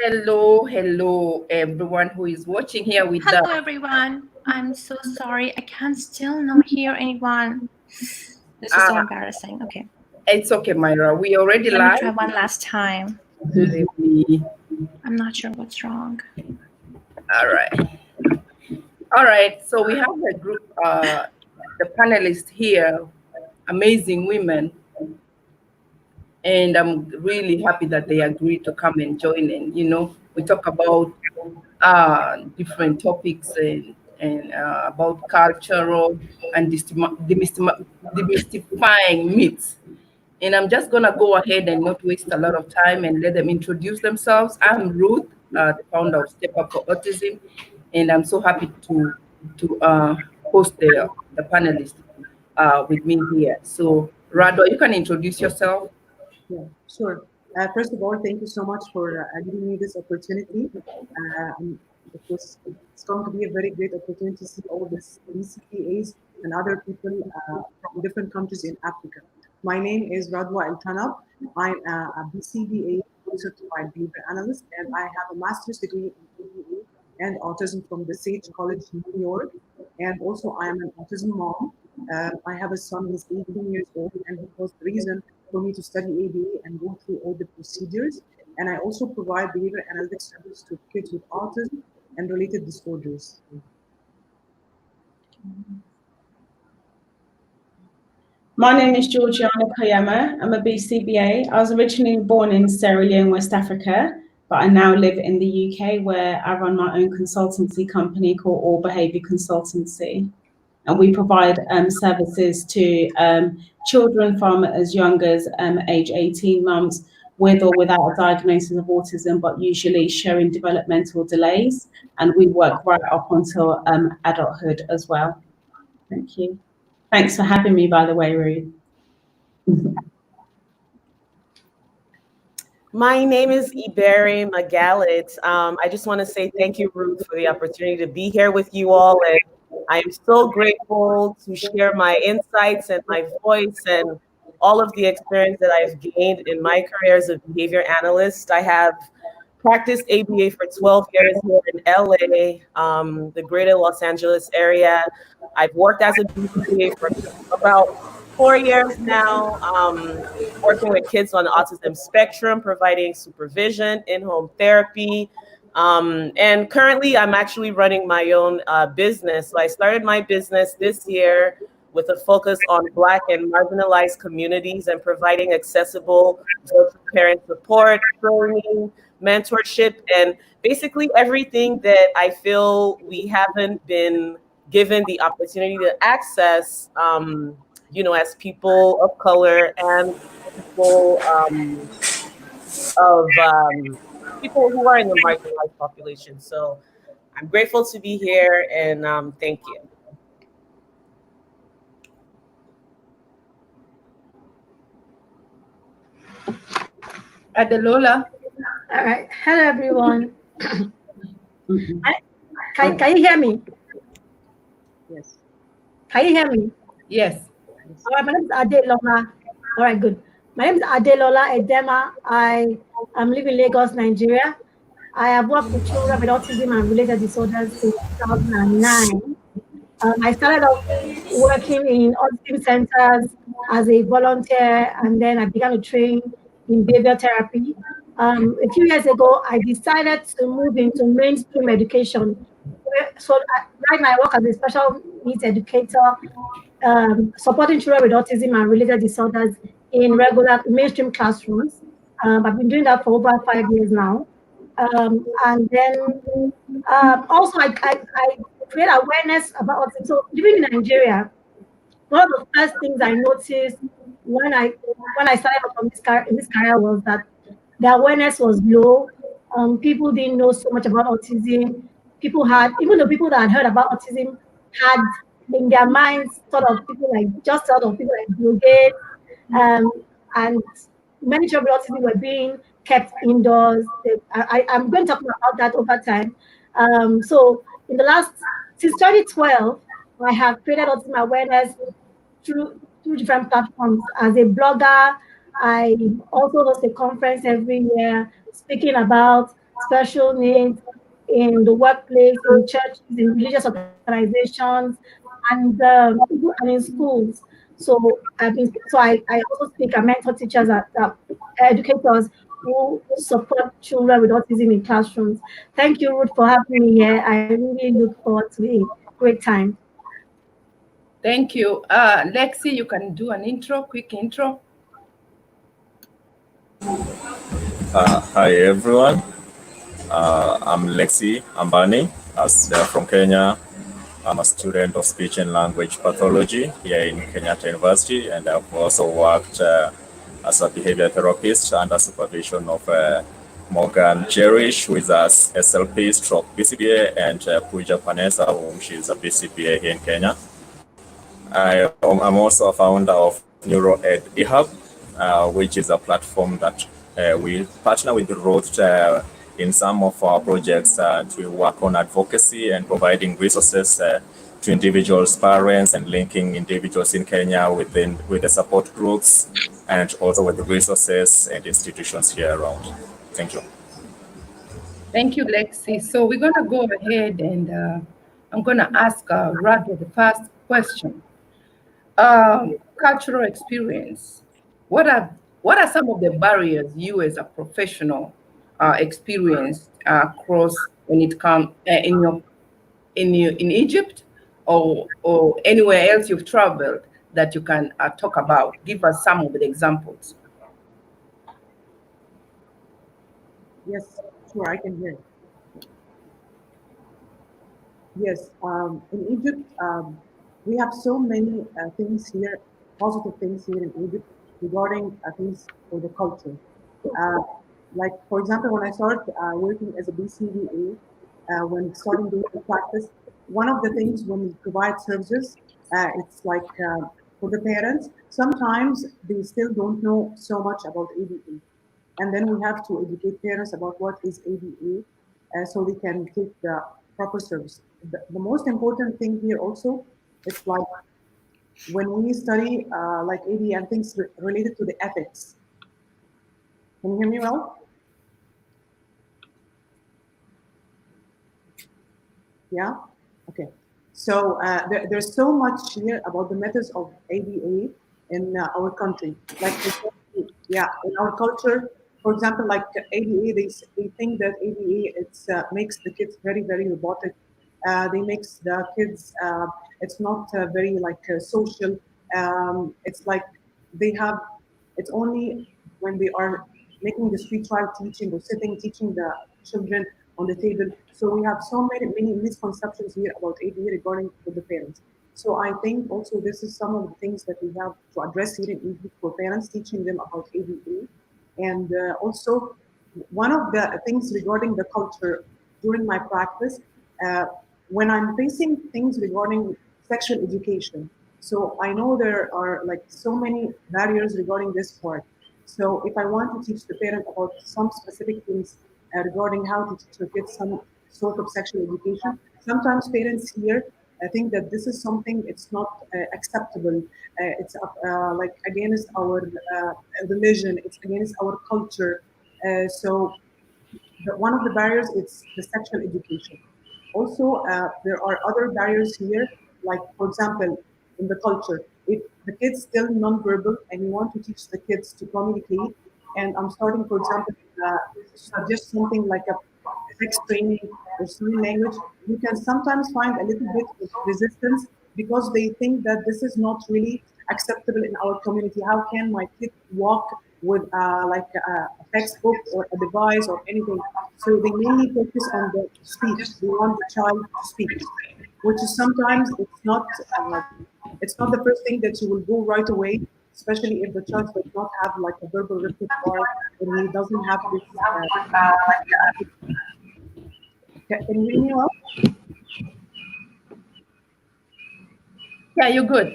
Hello, everyone who is watching here with us. Hello, everyone. I'm so sorry. I can still not hear anyone. This is so Uh, embarrassing. Okay, it's okay, Myra. We already let me live. try one last time. Really. I'm not sure what's wrong. All right. All right. So we have a group, the panelists here, amazing women, and I'm really happy that they agreed to come and join in. We talk about different topics and about cultural and demystifying myths. And I'm just gonna go ahead and not waste a lot of time and let them introduce themselves. I'm Ruth, the founder of Step Up for Autism, and I'm so happy to host the panelists with me here. So, Rado, you can introduce yourself. Yeah, sure. First of all, thank you so much for giving me this opportunity. And it's going to be a very great opportunity to see all these BCPAs and other people from different countries in Africa. My name is Radwa El Tanab. I'm a BCBA certified behavior analyst, and I have a master's degree in ABA and autism from the Sage College in New York. And also, I am an autism mom. I have a son who's 18 years old, and it was the reason for me to study ABA and go through all the procedures. And I also provide behavior analytics service to kids with autism and related disorders. My name is Georgiana Kayama. I'm a BCBA. I was originally born in Sierra Leone, West Africa, but I now live in the UK where I run my own consultancy company called All Behaviour Consultancy. And we provide services to children from as young as age 18 months with or without a diagnosis of autism, but usually showing developmental delays. And we work right up until adulthood as well. Thank you. Thanks for having me, by the way, Ruth. My name is Iberi Magalit. I just want to say thank you, Ruth, for the opportunity to be here with you all. And I am so grateful to share my insights and my voice and all of the experience that I've gained in my career as a behavior analyst. I have practiced ABA for 12 years here in LA, the greater Los Angeles area. I've worked as a BCBA for about 4 years now, working with kids on the autism spectrum, providing supervision, in-home therapy. And currently, I'm actually running my own business. So I started my business this year with a focus on Black and marginalized communities and providing accessible virtual parent support, training, mentorship, and basically everything that I feel we haven't been given the opportunity to access, as people of color and people of people who are in the marginalized population. So I'm grateful to be here, and thank you. Adelola. All right. Hello, everyone. Can you hear me? Yes. Can you hear me? Yes. All right. My name is Adelola. All right, good. My name is Adelola Edema. I am living in Lagos, Nigeria. I have worked with children with autism and related disorders since 2009. I started off working in autism centers as a volunteer, and then I began to train in behavior therapy. A few years ago, I decided to move into mainstream education. So right now, I work as a special needs educator, supporting children with autism and related disorders in regular mainstream classrooms. I've been doing that for over 5 years now. And then also, I create awareness about autism. So living in Nigeria, one of the first things I noticed when I started off on in this career was that the awareness was low. People didn't know so much about autism. People had, even the people that had heard about autism had in their minds sort of people like just sort of people like Bill Gates, and many children with autism were being kept indoors. I'm going to talk about that over time. So in the last since 2012, I have created autism awareness through different platforms as a blogger, I also host a conference every year speaking about special needs in the workplace, in churches, in religious organizations, and in schools. I also speak and mentor teachers educators who support children with autism in classrooms. Thank you, Ruth, for having me here. I really look forward to a great time. Thank you. Lexi, you can do an intro, quick intro. Hi everyone, I'm Lexi Ambani, as from Kenya. I'm a student of speech and language pathology here in Kenyatta University, and I've also worked as a behavior therapist under supervision of Morgan Cherish, who is a SLP stroke BCBA, and Pooja Panesa, whom she is a BCBA here in Kenya. I'm also a founder of NeuroEd eHub, which is a platform that we partner with the Road in some of our projects to work on advocacy and providing resources to individuals, parents, and linking individuals in Kenya with the support groups and also with the resources and institutions here around. Thank you. Thank you, Lexi. So we're going to go ahead and I'm going to ask Radha the first question. Cultural experience. What are some of the barriers you as a professional experienced across when it comes in Egypt or anywhere else you've traveled that you can talk about? Give us some of the examples. Yes, sure, I can hear. Yes, in Egypt, we have so many things here, positive things here in Egypt regarding things for the culture. Uh, like, for example, when I started working as a BCVA, when starting doing the practice, one of the things when we provide services, it's like for the parents, sometimes they still don't know so much about ADA. And then we have to educate parents about what is ADA so they can take the proper service. The most important thing here also, it's like when we study like ADA and things related to the ethics. Can you hear me well? Yeah? Okay. So there's so much here about the methods of ADA in our country. Like, for example, yeah, in our culture, for example, like ADA, they think that ADA makes the kids very, very robotic. They makes the kids, it's not very like social. It's like they have, it's only when they are making the street trial teaching or sitting teaching the children on the table. So we have so many misconceptions here about ADA regarding with the parents. So I think also this is some of the things that we have to address here in Egypt for parents, teaching them about ADA. And also one of the things regarding the culture during my practice, uh, when I'm facing things regarding sexual education, so I know there are like so many barriers regarding this part. So if I want to teach the parent about some specific things regarding how to teach the kids some sort of sexual education, sometimes parents here think that this is something it's not acceptable. It's like against our religion. It's against our culture. So one of the barriers is the sexual education. Also, there are other barriers here, like for example, in the culture, if the kids still non-verbal and you want to teach the kids to communicate, and I'm starting, for example, to suggest something like a sex training or sign language, you can sometimes find a little bit of resistance because they think that this is not really acceptable in our community. How can my kid walk with like a textbook or a device or anything? So they mainly focus on the speech. They want the child to speak, which is sometimes it's not the first thing that you will go right away, especially if the child does not have like a verbal repertoire and he doesn't have this. Can you hear me well? Yeah, you're good.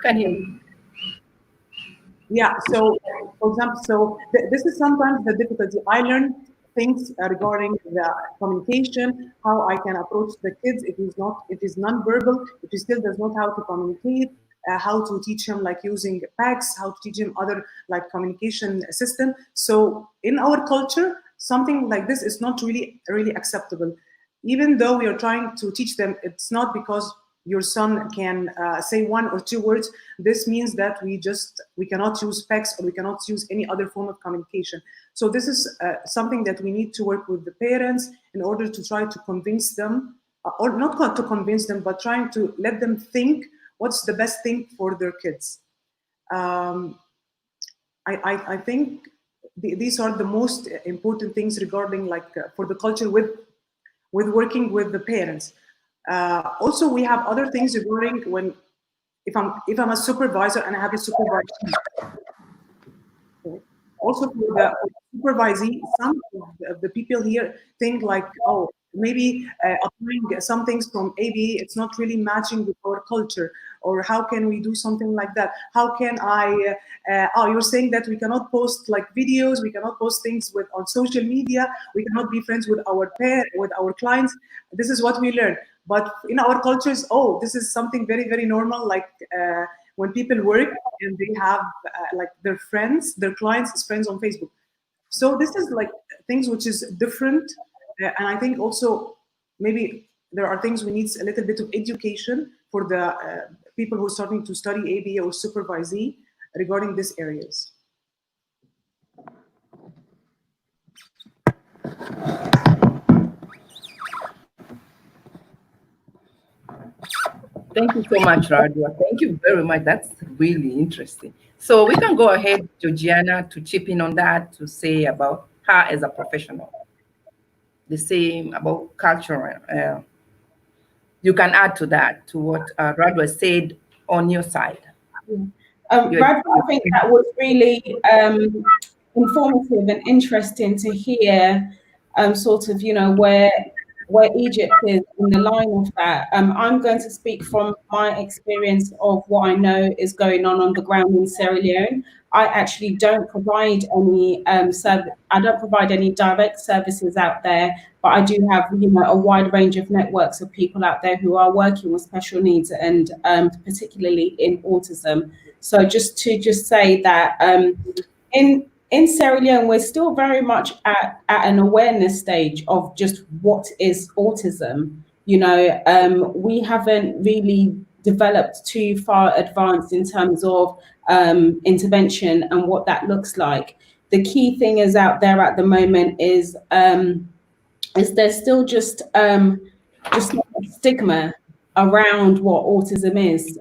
Can hear you. Yeah. So, for example, so this is sometimes the difficulty. I learned things regarding the communication, how I can approach the kids if he's not, if he's non-verbal, if he still does not how to communicate, how to teach him like using PACS, how to teach him other like communication system. So in our culture, something like this is not really acceptable. Even though we are trying to teach them, it's not because your son can say 1 or 2 words. This means that we cannot use PACS or we cannot use any other form of communication. So this is something that we need to work with the parents in order to try to convince them, or not to convince them, but trying to let them think what's the best thing for their kids. I think these are the most important things regarding like for the culture with working with the parents. Also, we have other things regarding when if I'm a supervisor and I have a supervisor. Also for the supervisee, some of the people here think like, oh, maybe applying some things from AB, it's not really matching with our culture, or how can we do something like that? How can I, oh, you're saying that we cannot post like videos, we cannot post things on social media, we cannot be friends with with our clients. This is what we learn. But in our cultures, oh, this is something very normal, like when people work and they have like their friends, their clients as friends on Facebook. So this is like things which is different. And I think also maybe there are things we need a little bit of education for the people who are starting to study ABA or supervisee regarding these areas. Thank you so much, Radia. Thank you very much. That's really interesting. So we can go ahead, Georgiana, to chip in on that, to say about her as a professional. The same about culture. You can add to that, to what Radwa said on your side. Brad, I think that was really informative and interesting to hear sort of, you know, where Egypt is in the line of that. I'm going to speak from my experience of what I know is going on the ground in Sierra Leone. I actually don't provide any I don't provide any direct services out there, but I do have, you know, a wide range of networks of people out there who are working with special needs and particularly in autism. So just to say that in Sierra Leone, we're still very much at an awareness stage of just what is autism. You know, we haven't really developed too far advanced in terms of intervention and what that looks like. The key thing is out there at the moment is there's still just stigma around what autism is.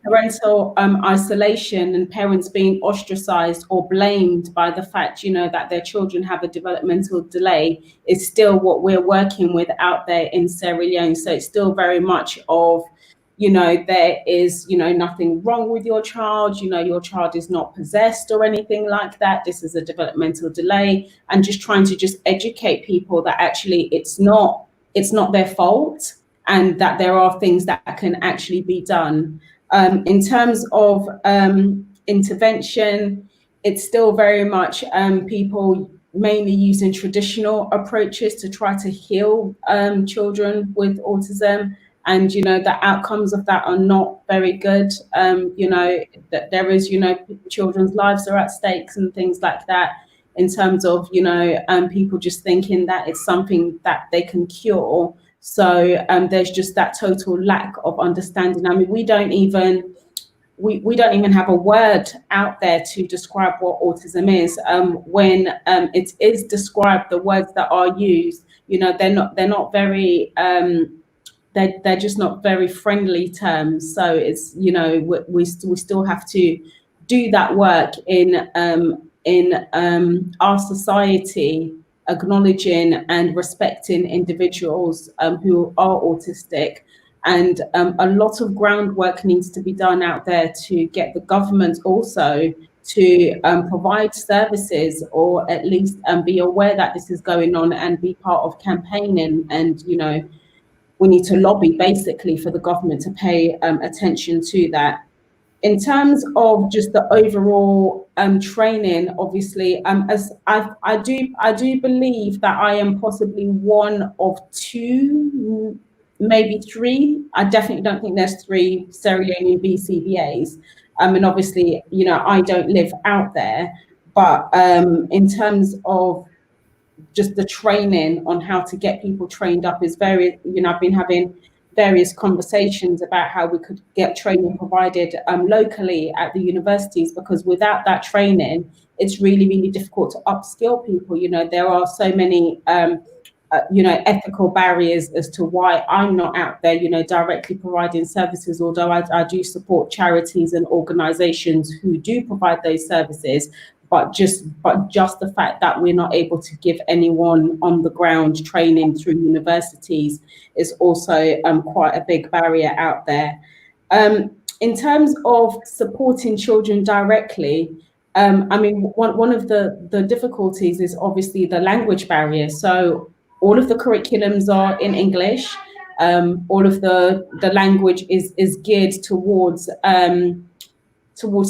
Parental isolation and parents being ostracized or blamed by the fact, you know, that their children have a developmental delay is still what we're working with out there in Sierra Leone. So it's still very much of, you know, there is, you know, nothing wrong with your child, you know, your child is not possessed or anything like that. This is a developmental delay, and just trying to just educate people that actually it's not their fault, and that there are things that can actually be done. In terms of intervention, it's still very much people mainly using traditional approaches to try to heal children with autism. And, you know, the outcomes of that are not very good. You know, that there is, you know, children's lives are at stakes and things like that, in terms of, you know, people just thinking that it's something that they can cure. So there's just that total lack of understanding. I mean, we don't even have a word out there to describe what autism is. When it is described, the words that are used, you know, they're not very they're just not very friendly terms. So it's, you know, we still have to do that work in our society, acknowledging and respecting individuals who are autistic. And a lot of groundwork needs to be done out there to get the government also to provide services, or at least be aware that this is going on and be part of campaigning. And, you know, we need to lobby basically for the government to pay attention to that. In terms of just the overall training, obviously, as I do believe that I am possibly one of two, maybe 3. I definitely don't think there's 3 Sierra Leonean BCBAs. And obviously, you know, I don't live out there, but in terms of just the training on how to get people trained up is very, you know, I've been having various conversations about how we could get training provided locally at the universities, because without that training, it's really, really difficult to upskill people. You know, there are so many you know, ethical barriers as to why I'm not out there, you know, directly providing services, although I do support charities and organizations who do provide those services. But just the fact that we're not able to give anyone on the ground training through universities is also quite a big barrier out there. In terms of supporting children directly, I mean, one of the difficulties is obviously the language barrier. So all of the curriculums are in English. All of the language is geared towards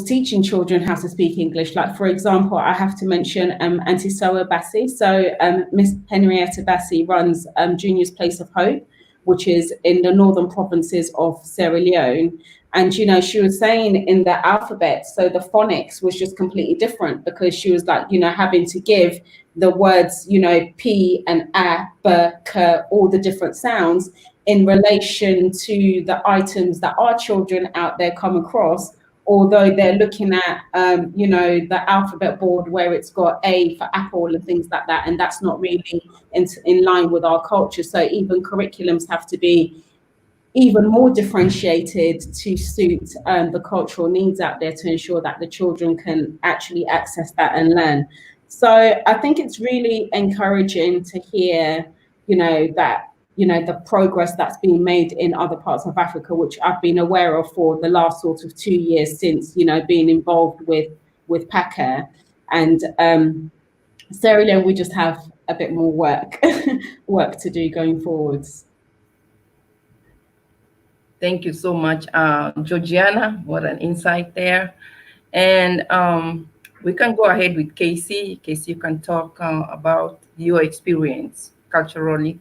teaching children how to speak English. Like, for example, I have to mention Auntie Soa Bassi. So Miss Henrietta Bassi runs Junior's Place of Hope, which is in the northern provinces of Sierra Leone. And, you know, she was saying in the alphabet, so the phonics was just completely different, because she was like, you know, having to give the words, you know, P and A, B, K, all the different sounds in relation to the items that our children out there come across, although they're looking at, you know, the alphabet board where it's got A for apple and things like that. And that's not really in line with our culture. So even curriculums have to be even more differentiated to suit the cultural needs out there, to ensure that the children can actually access that and learn. So I think it's really encouraging to hear, you know, that, you know, the progress that's being made in other parts of Africa, which I've been aware of for the last sort of 2 years since, you know, being involved with PACA. And Sierra Leone, we just have a bit more work to do going forwards. Thank you so much, Georgiana. What an insight there. And we can go ahead with Casey. Casey, you can talk about your experience culturally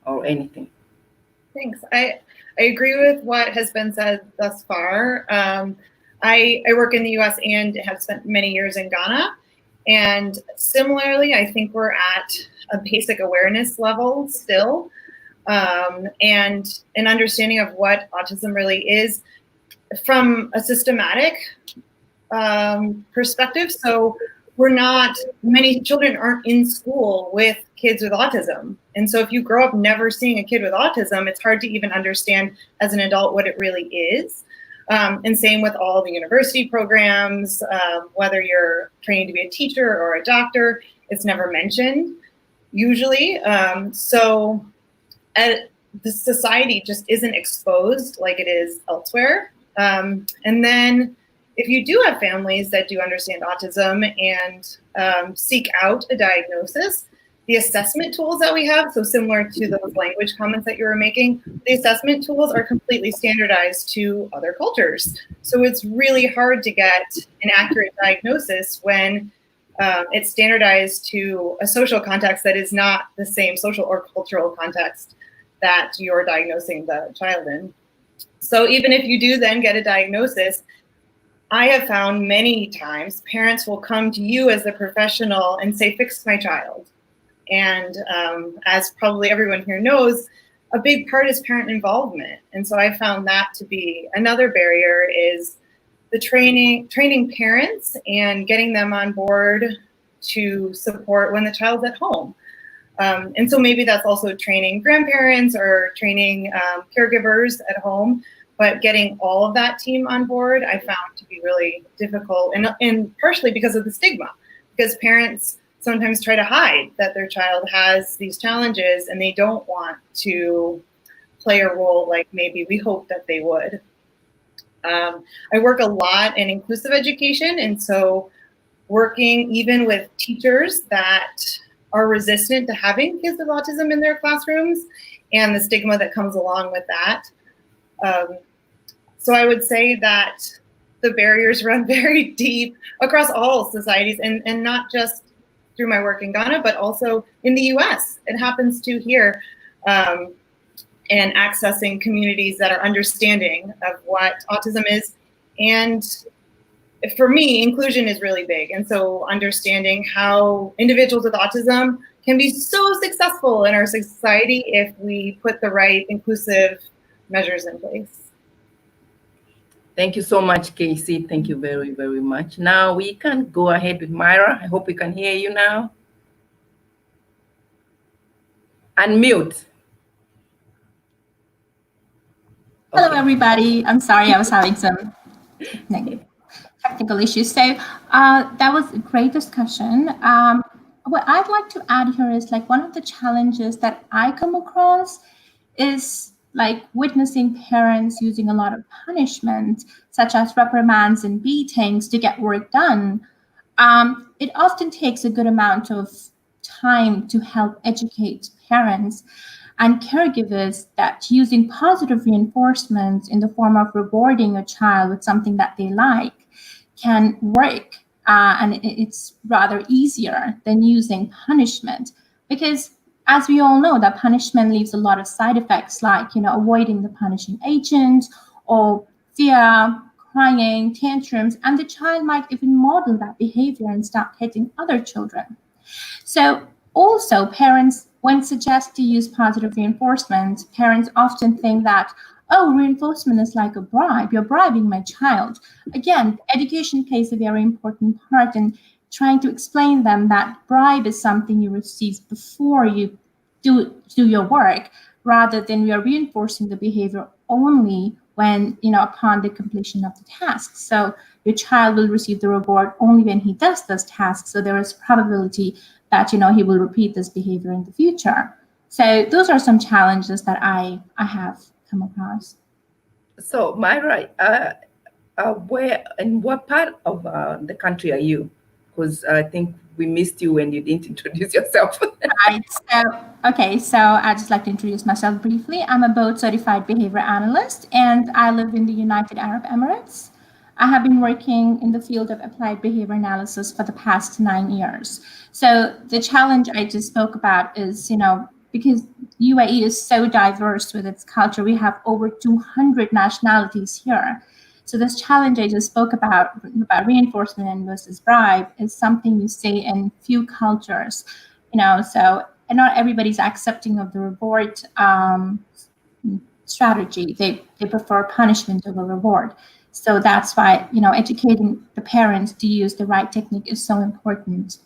or anything. Thanks. I agree with what has been said thus far. I work in the US and have spent many years in Ghana. And similarly, I think we're at a basic awareness level still, and an understanding of what autism really is from a systematic perspective. So many children aren't in school with kids with autism. And so if you grow up never seeing a kid with autism, it's hard to even understand as an adult what it really is. And same with all the university programs, whether you're training to be a teacher or a doctor, it's never mentioned usually. So the society just isn't exposed like it is elsewhere. And then if you do have families that do understand autism and seek out a diagnosis, the assessment tools that we have, so similar to those language comments that you were making, the assessment tools are completely standardized to other cultures. So it's really hard to get an accurate diagnosis when it's standardized to a social context that is not the same social or cultural context that you're diagnosing the child in. So even if you do then get a diagnosis, I have found many times parents will come to you as the professional and say, fix my child. And as probably everyone here knows, a big part is parent involvement. And so I found that to be another barrier, is the training parents and getting them on board to support when the child's at home. And so maybe that's also training grandparents or training caregivers at home. But getting all of that team on board, I found to be really difficult, and partially because of the stigma, because parents sometimes try to hide that their child has these challenges and they don't want to play a role like maybe we hope that they would. I work a lot in inclusive education, and so working even with teachers that are resistant to having kids with autism in their classrooms and the stigma that comes along with that. So I would say that the barriers run very deep across all societies, and not just through my work in Ghana, but also in the US. It happens too here. and accessing communities that are understanding of what autism is. And for me, inclusion is really big. And so understanding how individuals with autism can be so successful in our society if we put the right inclusive measures in place. Thank you so much, Casey. Thank you very, very much. Now we can go ahead with Myra. I hope we can hear you now. Unmute. Hello, Okay. everybody. I'm sorry, I was having some technical issues. So that was a great discussion. What I'd like to add here is like one of the challenges that I come across is like witnessing parents using a lot of punishment, such as reprimands and beatings to get work done. It often takes a good amount of time to help educate parents and caregivers that using positive reinforcement in the form of rewarding a child with something that they like can work. And it's rather easier than using punishment, because as we all know, that punishment leaves a lot of side effects, like, you know, avoiding the punishing agent or fear, crying, tantrums, and the child might even model that behavior and start hitting other children. So also parents, when suggest to use positive reinforcement, parents often think that, oh, reinforcement is like a bribe. You're bribing my child. Again, education plays a very important part in trying to explain them that bribe is something you receive before you do your work, rather than we are reinforcing the behavior only when, you know, upon the completion of the task. So your child will receive the reward only when he does those tasks. So there is probability that, you know, he will repeat this behavior in the future. So those are some challenges that I have come across. So Myra, where and what part of the country are you? Because I think we missed you when you didn't introduce yourself. Right. So I'd just like to introduce myself briefly. I'm a board certified behavior analyst, and I live in the United Arab Emirates. I have been working in the field of applied behavior analysis for the past 9 years. So the challenge I just spoke about is, you know, because UAE is so diverse with its culture, we have over 200 nationalities here. So this challenge I just spoke about reinforcement and versus bribe is something you see in few cultures, you know, so and not everybody's accepting of the reward strategy. They prefer punishment over reward. So that's why, you know, educating the parents to use the right technique is so important.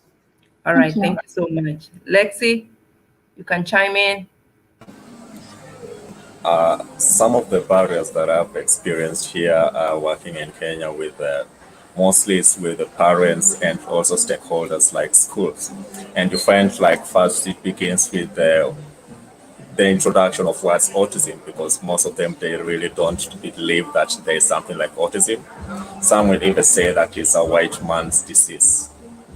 All right, thank you so much. Lexi, you can chime in. Some of the barriers that I've experienced here working in Kenya with mostly is with the parents and also stakeholders like schools. And you find like first it begins with the introduction of what's autism, because most of them, they really don't believe that there is something like autism. Some will even say that it's a white man's disease.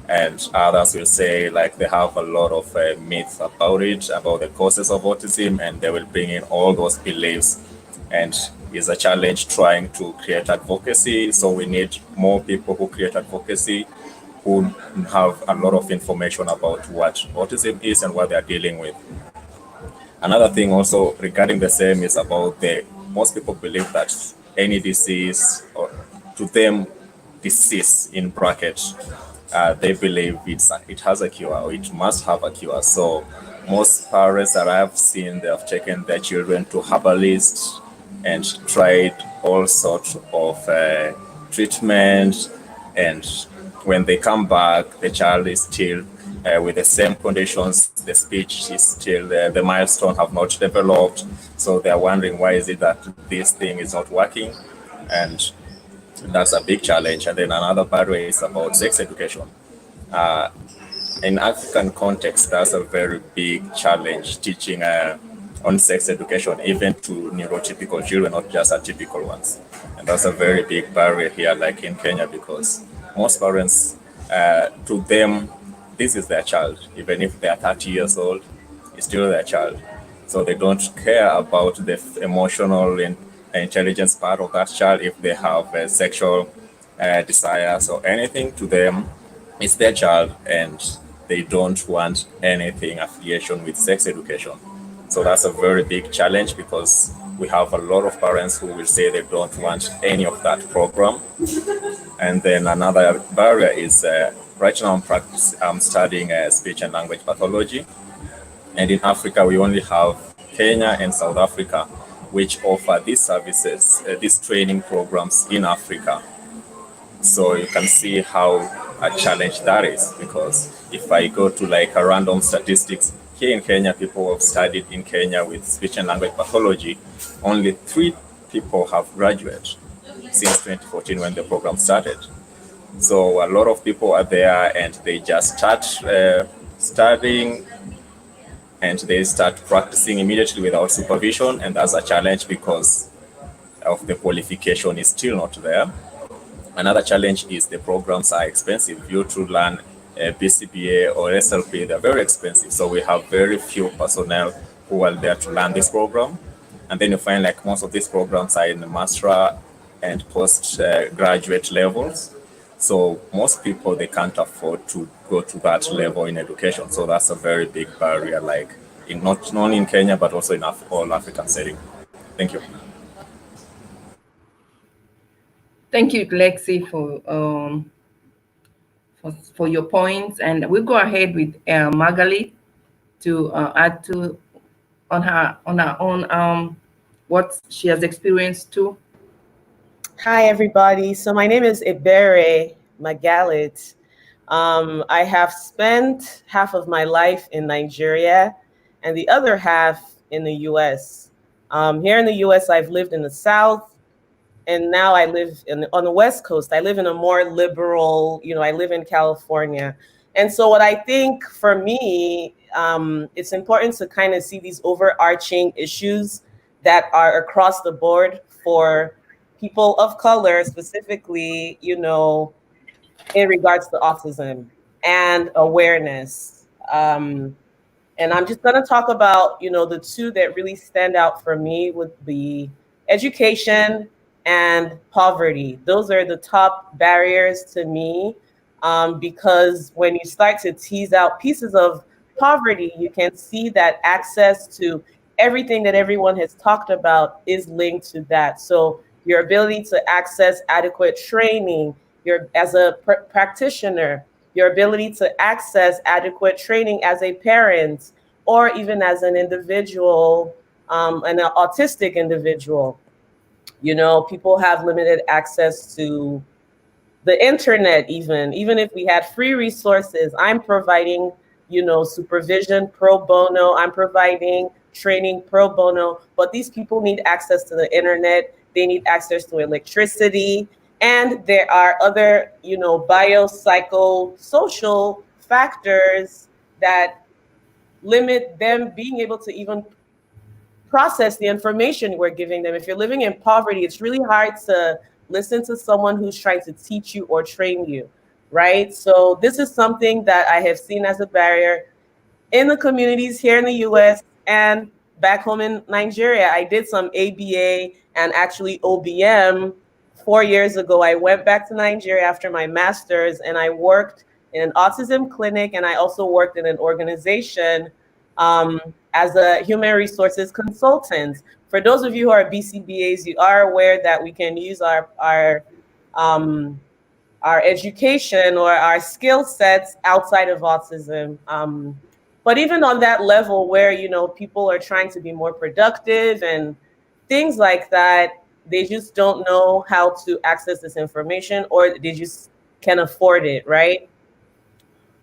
And others will say like they have a lot of myths about it, about the causes of autism, and they will bring in all those beliefs. And it's a challenge trying to create advocacy. So we need more people who create advocacy, who have a lot of information about what autism is and what they're dealing with. Another thing also regarding the same is about most people believe that any disease, or to them, disease in brackets, they believe it has a cure, or it must have a cure. So most parents that I've seen, they have taken their children to herbalists and tried all sorts of treatment, and when they come back, the child is still with the same conditions. The speech is still the milestone have not developed. So they're wondering, why is it that this thing is not working? And that's a big challenge. And then another barrier is about sex education. In African context, that's a very big challenge, teaching on sex education, even to neurotypical children, not just atypical ones. And that's a very big barrier here, like in Kenya, because most parents, to them, this is their child. Even if they are 30 years old, it's still their child. So they don't care about the emotional and intelligence part of that child. If they have sexual desires or anything, to them, it's their child, and they don't want anything affiliation with sex education. So that's a very big challenge because we have a lot of parents who will say they don't want any of that program. And then another barrier is right now I'm studying speech and language pathology. And in Africa, we only have Kenya and South Africa, which offer these services, these training programs in Africa. So you can see how a challenge that is, because if I go to like a random statistics, here in Kenya, people who have studied in Kenya with speech and language pathology, only 3 people have graduated since 2014 when the program started. So a lot of people are there and they just start studying and they start practicing immediately without supervision. And that's a challenge because of the qualification is still not there. Another challenge is the programs are expensive. You to learn BCBA or SLP, they're very expensive. So we have very few personnel who are there to learn this program. And then you find like most of these programs are in the master and postgraduate levels. So most people, they can't afford to go to that level in education. So that's a very big barrier, like in not only in Kenya, but also in all African setting. Thank you. Thank you, Lexi, for your points, and we'll go ahead with Magali to add to on her own what she has experienced too. Hi, everybody. So my name is Ibere Magalit. I have spent half of my life in Nigeria and the other half in the US. Here in the US, I've lived in the South, and now I live on the West Coast. I live in a more liberal, I live in California. And so what I think for me, it's important to kind of see these overarching issues that are across the board for people of color, specifically, in regards to autism and awareness. And I'm just going to talk about, the 2 that really stand out for me would be education and poverty. Those are the top barriers to me, because when you start to tease out pieces of poverty, you can see that access to everything that everyone has talked about is linked to that. So your ability to access adequate training, as a practitioner, your ability to access adequate training as a parent or even as an individual, an autistic individual. People have limited access to the internet, even if we had free resources. I'm providing, supervision pro bono. I'm providing training pro bono, but these people need access to the internet. They need access to electricity. And there are other, biopsychosocial factors that limit them being able to even process the information we're giving them. If you're living in poverty, it's really hard to listen to someone who's trying to teach you or train you, right? So this is something that I have seen as a barrier in the communities here in the US and back home in Nigeria. I did some ABA and actually OBM 4 years ago. I went back to Nigeria after my master's and I worked in an autism clinic, and I also worked in an organization as a human resources consultant. For those of you who are BCBAs, you are aware that we can use our education or our skill sets outside of autism. But even on that level where, people are trying to be more productive and things like that, they just don't know how to access this information, or they just can't afford it, right?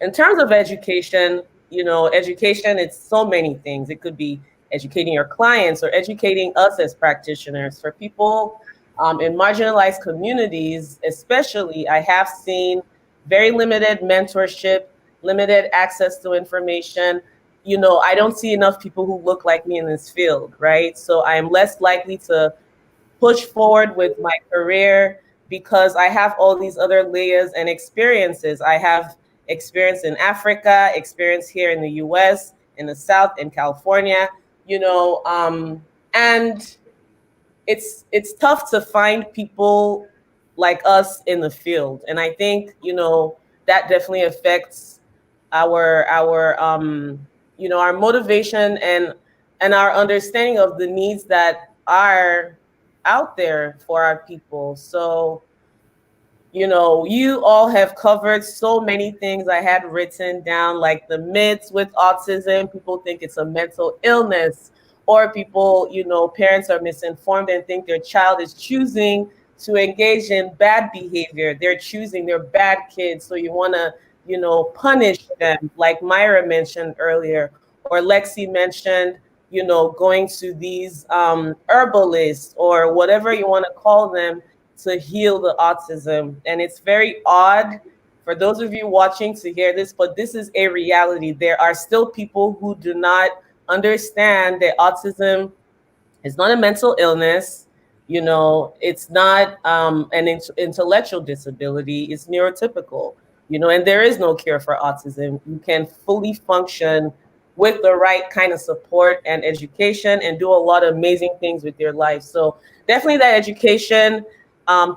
In terms of education, education, it's so many things. It could be educating your clients or educating us as practitioners. For people in marginalized communities, especially, I have seen very limited mentorship, limited access to information. I don't see enough people who look like me in this field, right? So I am less likely to push forward with my career because I have all these other layers and experiences. I have experience in Africa, experience here in the US, in the South, in California, and it's tough to find people like us in the field. And I think, that definitely affects our motivation and and our understanding of the needs that are out there for our people. So, you know, you all have covered so many things I had written down, like the myths with autism. People think it's a mental illness, or people, you know, parents are misinformed and think their child is choosing to engage in bad behavior. They're bad kids. So you want to, you know, punish them, like Myra mentioned earlier, or Lexi mentioned, you know, going to these herbalists or whatever you want to call them to heal the autism. And it's very odd for those of you watching to hear this, but this is a reality. There are still people who do not understand that autism is not a mental illness. You know, it's not an intellectual disability. It's neurotypical, you know, and there is no cure for autism. You can fully function with the right kind of support and education and do a lot of amazing things with your life. So definitely that education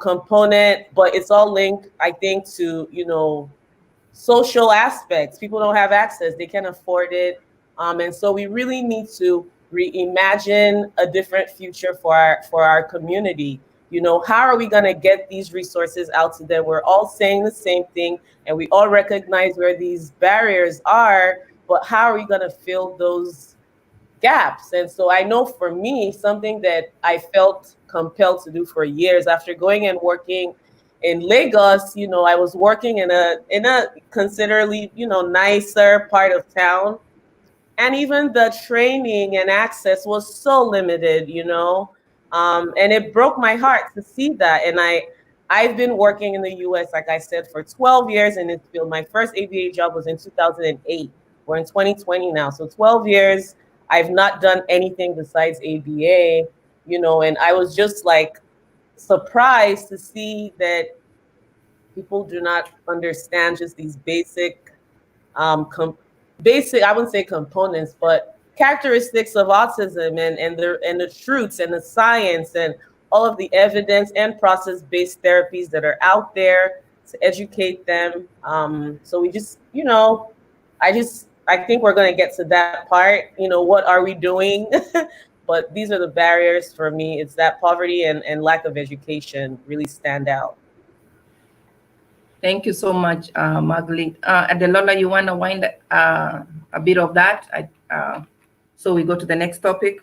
component, but it's all linked, I think, to, you know, social aspects. People don't have access, they can't afford it. And so we really need to reimagine a different future for our community. You know, how are we going to get these resources out to them? We're all saying the same thing and we all recognize where these barriers are, but how are we going to fill those gaps? And so I know for me, something that I felt compelled to do for years after going and working in Lagos, you know, I was working in a considerably, you know, nicer part of town. And even the training and access was so limited, you know, and it broke my heart to see that. And I've been working in the US, like I said, for 12 years in this field. My first ABA job was in 2008. We're in 2020 now. So 12 years, I've not done anything besides ABA, you know, and I was just like surprised to see that people do not understand just these basic, I wouldn't say components, but characteristics of autism and the truths and the science and all of the evidence and process-based therapies that are out there to educate them. So we just, you know, I think we're going to get to that part. You know, what are we doing? But these are the barriers for me. It's that poverty and lack of education really stand out. Thank you so much, Margaret. Adelola, you want to wind a bit of that? So we go to the next topic.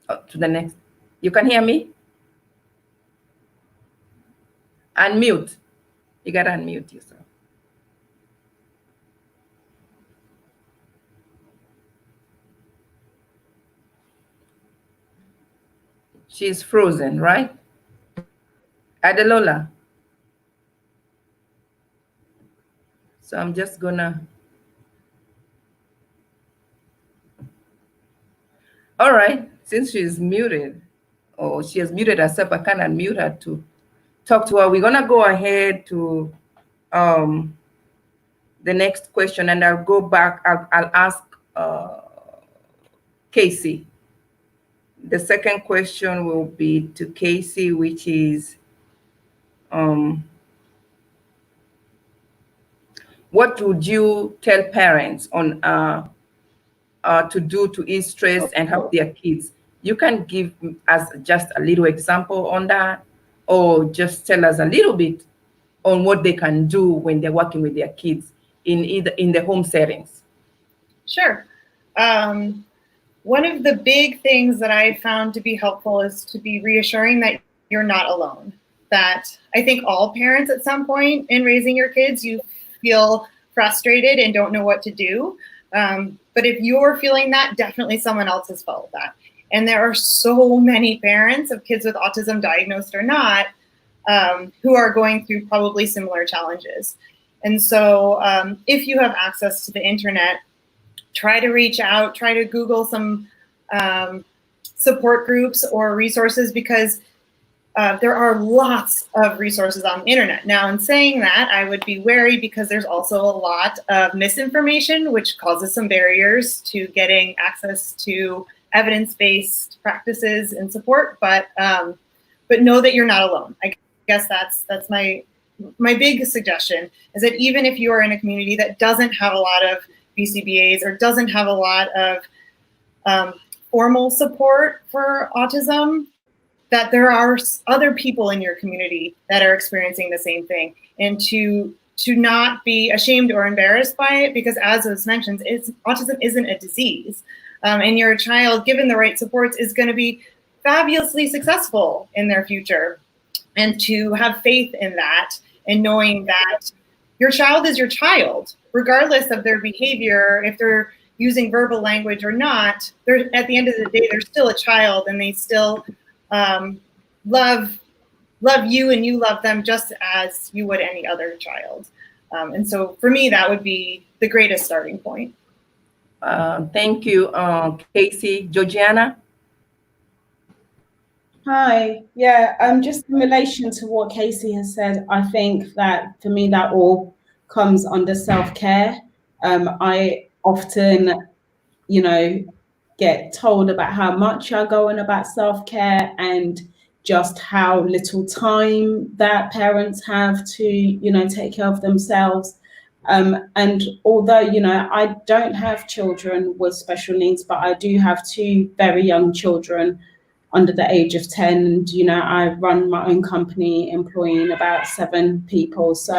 To the next. You can hear me? Unmute. You got to unmute yourself. She's frozen, right? Adelola. So I'm just gonna. All right, since she's muted, or she has muted herself, I can't unmute her to talk to her. We're gonna go ahead to the next question, and I'll go back. I'll ask Casey. The second question will be to Casey, which is, what would you tell parents on to do to ease stress and help their kids? You can give us just a little example on that, or just tell us a little bit on what they can do when they're working with their kids in the home settings. Sure. One of the big things that I found to be helpful is to be reassuring that you're not alone. That I think all parents at some point in raising your kids, you feel frustrated and don't know what to do. But if you're feeling that, definitely someone else has felt that. And there are so many parents of kids with autism, diagnosed or not, who are going through probably similar challenges. And so if you have access to the internet, try to reach out, try to Google some support groups or resources, because there are lots of resources on the internet. Now, in saying that, I would be wary because there's also a lot of misinformation, which causes some barriers to getting access to evidence-based practices and support. But know that you're not alone. I guess that's my big suggestion, is that even if you are in a community that doesn't have a lot of BCBAs or doesn't have a lot of formal support for autism, that there are other people in your community that are experiencing the same thing, and to not be ashamed or embarrassed by it, because as was mentioned, autism isn't a disease. And your child, given the right supports, is going to be fabulously successful in their future. And to have faith in that, and knowing that your child is your child, regardless of their behavior, if they're using verbal language or not, they're, at the end of the day, they're still a child, and they still love you, and you love them just as you would any other child. And so for me, that would be the greatest starting point. Thank you, Casey. Georgiana? Hi. Yeah, just in relation to what Casey has said, I think that for me, that all comes under self-care. I often, get told about how much I go on about self-care and just how little time that parents have to, take care of themselves. And although, I don't have children with special needs, but I do have two very young children under the age of 10. And, I run my own company employing about 7 people. So,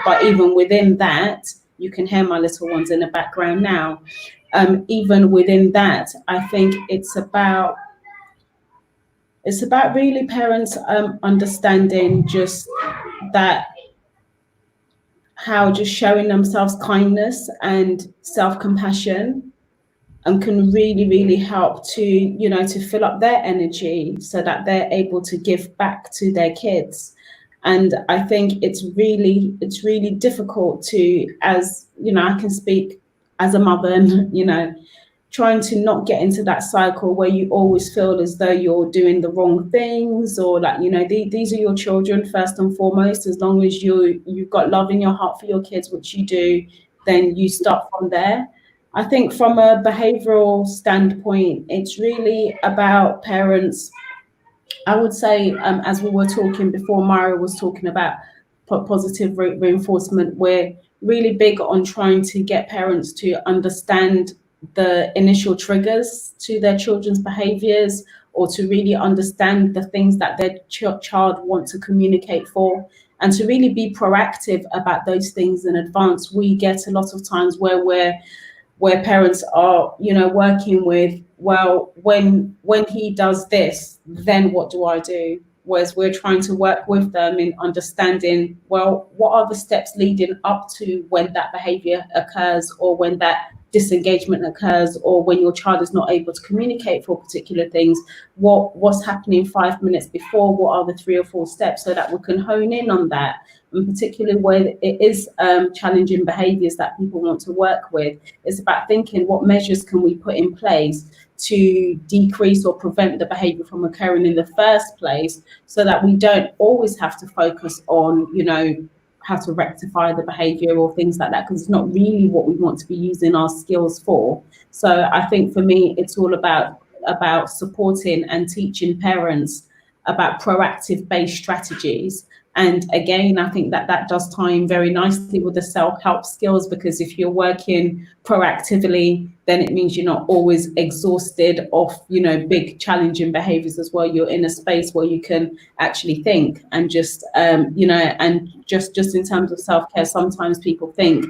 but even within that, you can hear my little ones in the background now. Even within that, I think it's about really parents understanding just that, how just showing themselves kindness and self-compassion can really, really help to, to fill up their energy so that they're able to give back to their kids. And I think it's really difficult to, as, I can speak as a mother, and, trying to not get into that cycle where you always feel as though you're doing the wrong things, or like, these are your children first and foremost. As long as you've got love in your heart for your kids, which you do, then you start from there. I think from a behavioral standpoint, it's really about parents. I would say, as we were talking before, Myra was talking about positive reinforcement, we're really big on trying to get parents to understand the initial triggers to their children's behaviors, or to really understand the things that their child wants to communicate for, and to really be proactive about those things in advance. We get a lot of times where parents are, working with, well, when he does this, then what do I do? Whereas we're trying to work with them in understanding, well, what are the steps leading up to when that behavior occurs, or when that disengagement occurs, or when your child is not able to communicate for particular things, what's happening 5 minutes before, what are the 3 or 4 steps, so that we can hone in on that. And particularly where it is challenging behaviors that people want to work with, it's about thinking, what measures can we put in place to decrease or prevent the behavior from occurring in the first place, so that we don't always have to focus on, how to rectify the behavior or things like that, because it's not really what we want to be using our skills for. So I think for me, it's all about supporting and teaching parents about proactive based strategies. And again, I think that does tie in very nicely with the self-help skills, because if you're working proactively, then it means you're not always exhausted of, big challenging behaviors as well. You're in a space where you can actually think, and just, and just in terms of self-care, sometimes people think,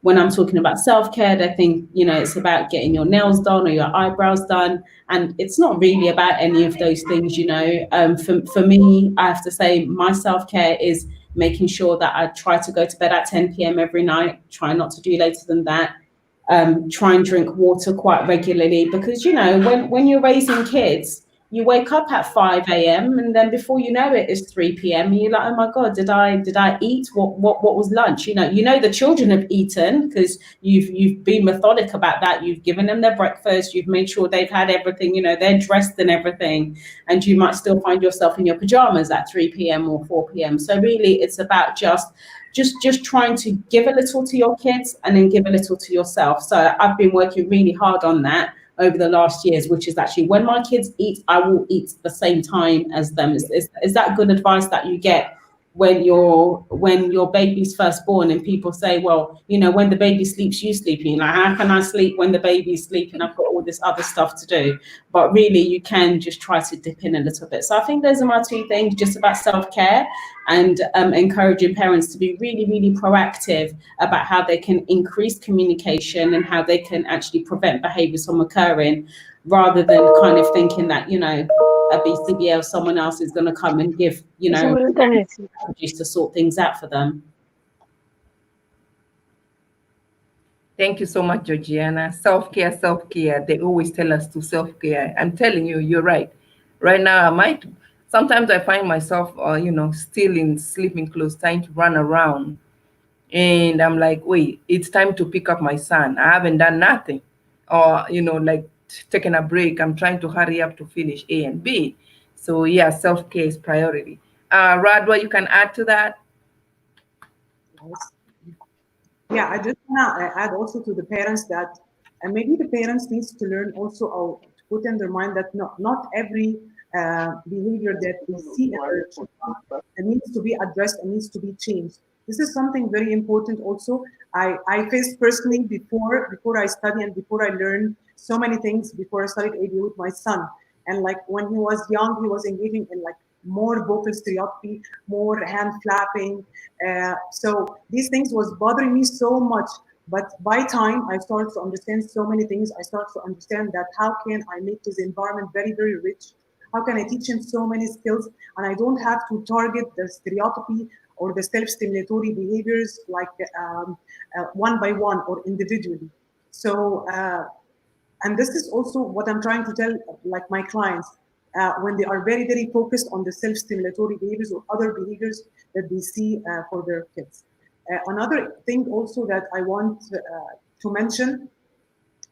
when I'm talking about self-care, they think, it's about getting your nails done or your eyebrows done. And it's not really about any of those things, For me, I have to say my self-care is making sure that I try to go to bed at 10 p.m. every night, try not to do later than that. Try and drink water quite regularly, because, when you're raising kids, you wake up at 5 a.m. and then before you know it, it's 3 p.m. and you're like, oh my God, did I eat? What was lunch? The children have eaten, because you've been methodic about that. You've given them their breakfast. You've made sure they've had everything, they're dressed and everything. And you might still find yourself in your pajamas at 3 p.m. or 4 p.m. So really it's about just trying to give a little to your kids and then give a little to yourself. So I've been working really hard on that over the last years, which is actually, when my kids eat, I will eat the same time as them. Is that good advice that you get when your baby's first born and people say, well, you know, when the baby sleeps, you sleep. You're like, how can I sleep when the baby's sleeping? I've got all this other stuff to do. But really, you can just try to dip in a little bit. So I think those are my two things, just about self-care and encouraging parents to be really, really proactive about how they can increase communication and how they can actually prevent behaviors from occurring, rather than kind of thinking that, you know, a BCBA or someone else is going to come and give, you know, strategies to sort things out for them. Thank you so much, Georgiana. Self-care, self-care. They always tell us to self-care. I'm telling you, you're right. Right now, sometimes I find myself, still in sleeping clothes, trying to run around. And I'm like, wait, it's time to pick up my son. I haven't done nothing. Or, taking a break. I'm trying to hurry up to finish A and B. So yeah, self-care is priority. Radwa, you can add to that? Yes. Yeah, I just want to add also to the parents that, and maybe the parents needs to learn also to put in their mind that not every behavior that we see in our children needs to be addressed and needs to be changed. This is something very important also. I faced personally before I study and before I learned so many things before I studied ABA with my son. And like when he was young, he was engaging in like more vocal stereotypy, more hand flapping. So these things was bothering me so much. But by time I started to understand so many things, I started to understand that how can I make his environment very, very rich? How can I teach him so many skills? And I don't have to target the stereotypy or the self-stimulatory behaviors like one by one or individually. So, and this is also what I'm trying to tell like my clients when they are very, very focused on the self-stimulatory behaviors or other behaviors that they see for their kids. Another thing also that I want to mention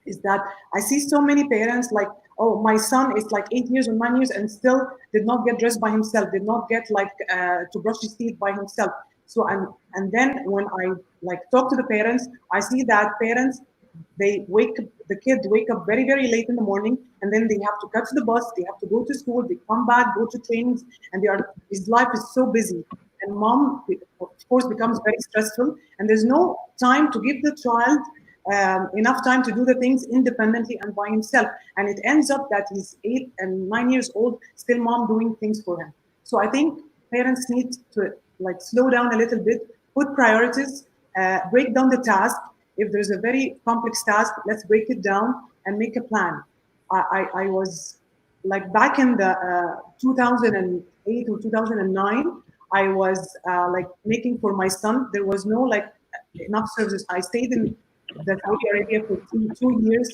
is that I see so many parents like, oh, my son is like 8 years or 9 years and still did not get dressed by himself, did not get like to brush his teeth by himself. So and then when I like talk to the parents, I see that parents, the kids wake up very, very late in the morning, and then they have to catch the bus, they have to go to school, they come back, go to trainings, and his life is so busy. And mom, of course, becomes very stressful, and there's no time to give the child enough time to do the things independently and by himself. And it ends up that he's 8 and 9 years old, still mom doing things for him. So I think parents need to like slow down a little bit, put priorities, break down the task. If there's a very complex task, let's break it down and make a plan. I was like back in the 2008 or 2009, I was like making for my son. There was no like enough services. I stayed in the Saudi Arabia for 2 years.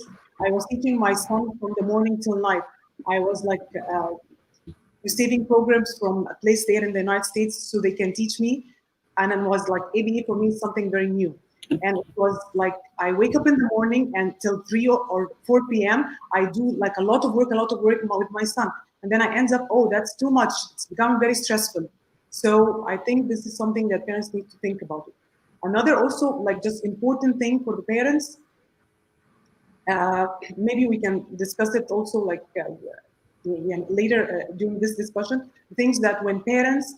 I was teaching my son from the morning till night. I was like receiving programs from a place there in the United States so they can teach me. And it was like ABA for me is something very new. And it was like I wake up in the morning and till 3 or 4 p.m. I do like a lot of work with my son. And then I end up, oh, that's too much. It's becoming very stressful. So I think this is something that parents need to think about. Another also like just important thing for the parents, maybe we can discuss it also like later during this discussion, things that when parents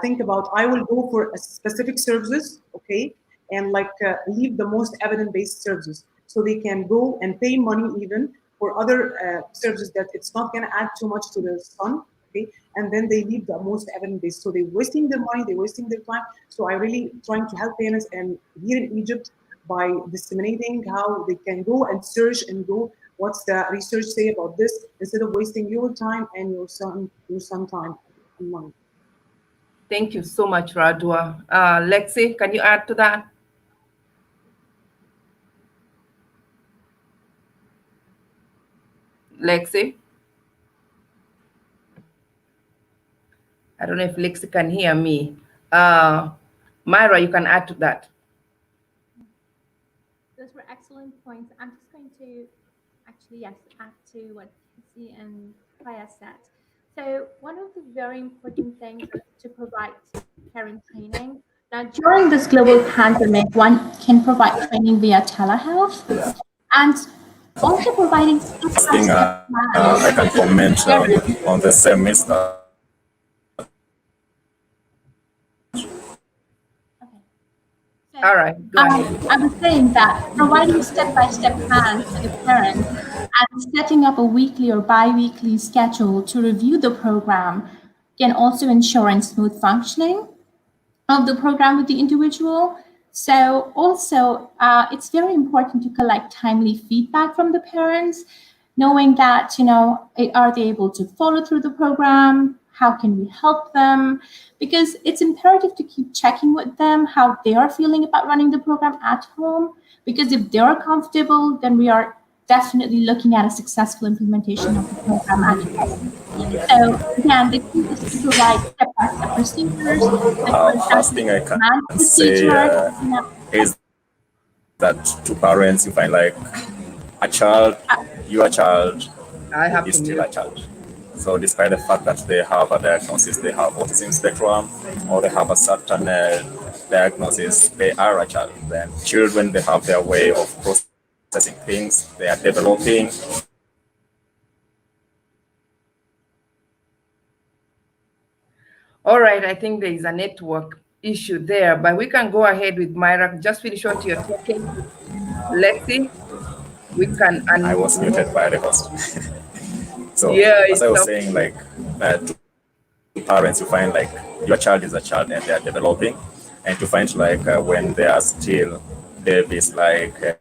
think about, I will go for a specific services, okay, and like leave the most evidence-based services. So they can go and pay money even for other services that it's not going to add too much to the son, okay, and then they leave the most evidence-based. So they're wasting their money, they're wasting their time. So I really trying to help parents, and here in Egypt, by disseminating how they can go and search and go, what's the research say about this, instead of wasting your time and your son time and money. Thank you so much, Radwa. Lexi, can you add to that? Lexi? I don't know if Lexi can hear me. Myra, you can add to that. Those were excellent points. I'm just going to actually, yes, add to what Casey and Kaya said. So one of the very important things is to provide parent training. Now, during this global pandemic, one can provide training via telehealth and also providing step-by-step plans. I can comment on the semester. All right, go ahead. I was saying that providing step-by-step plans to the parents and setting up a weekly or bi-weekly schedule to review the program can also ensure in smooth functioning of the program with the individual. So also, it's very important to collect timely feedback from the parents, knowing that, are they able to follow through the program? How can we help them? Because it's imperative to keep checking with them how they are feeling about running the program at home. Because if they're comfortable, then we are definitely looking at a successful implementation of the program at home. So again, the key is to provide step-by-step procedures, like for First example, thing I command can say procedure. is that to parents, you find like a child, your child I have is to still mute. a child. So despite the fact that they have a diagnosis, they have autism spectrum, or they have a certain diagnosis, they are a child. Then children, they have their way of processing things, they are developing. All right, I think there is a network issue there, but we can go ahead with Myra. Just finish what you're talking. Let's see. We can. I was muted by the host. So yeah, as I was okay. saying, like to parents, you find like your child is a child and they are developing, and to find like when they are still babies, like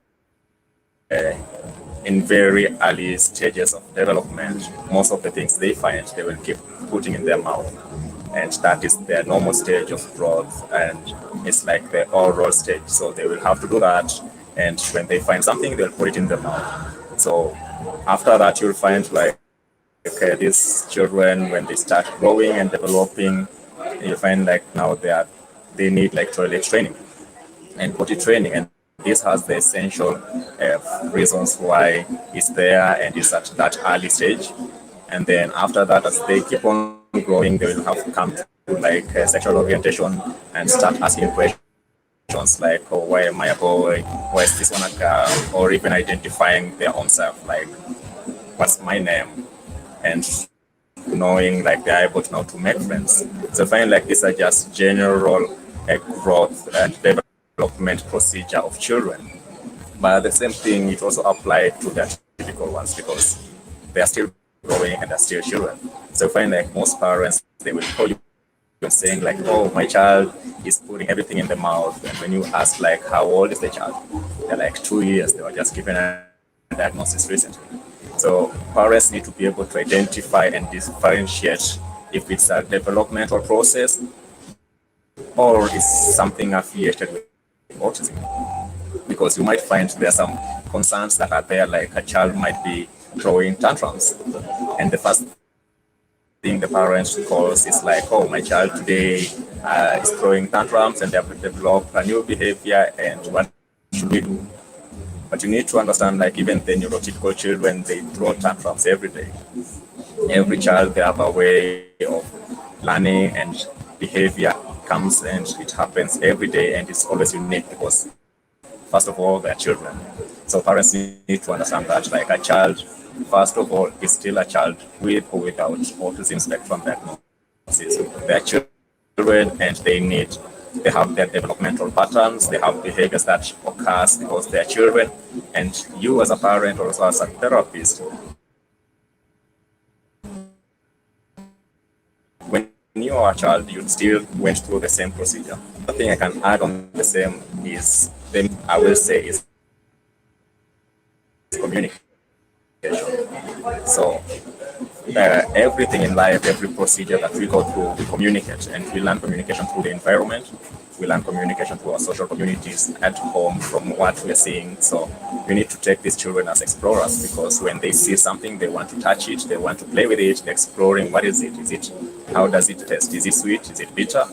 in very early stages of development, most of the things they find they will keep putting in their mouth, and that is their normal stage of growth, and it's like the oral stage, so they will have to do that, and when they find something they'll put it in their mouth. So after that you'll find like these children, when they start growing and developing, you find like now they need like toilet training and potty training, and this has the essential reasons why it's there and it's at that early stage. And then after that, as they keep on growing, they will have to come to like sexual orientation and start asking questions like, oh, why am I a boy? Why is this one a girl? Or even identifying their own self, like, what's my name? And knowing like they're able to now to make friends. So I find like these are just general growth and development procedure of children. But the same thing, it also applies to the typical ones because they are still growing and they're still children. So I find like most parents, they will call you and saying like, oh, my child is putting everything in the mouth. And when you ask like, how old is the child? They're like 2 years. They were just given a diagnosis recently. So parents need to be able to identify and differentiate if it's a developmental process or is something affiliated with autism. Because you might find there are some concerns that are there, like a child might be throwing tantrums. And the first thing the parents calls is like, oh, my child today is throwing tantrums and they have developed a new behavior, and what should we do? But you need to understand, like even the neurotypical children, they throw tantrums every day. Every child, they have a way of learning, and behavior comes and it happens every day, and it's always unique because, first of all, they're children. So parents need to understand that, like a child, first of all, is still a child with or without autism spectrum diagnosis. They're children, and they have their developmental patterns, they have behaviors that occurs because they're children, and you as a parent or also as a therapist, when you are a child, you still went through the same procedure. The thing I can add on the same is, I will say, is communication. So everything in life, every procedure that we go through, we communicate, and we learn communication through the environment. We learn communication through our social communities at home from what we're seeing. So we need to take these children as explorers, because when they see something, they want to touch it, they want to play with it, exploring what is it, how does it taste? Is it sweet? Is it bitter?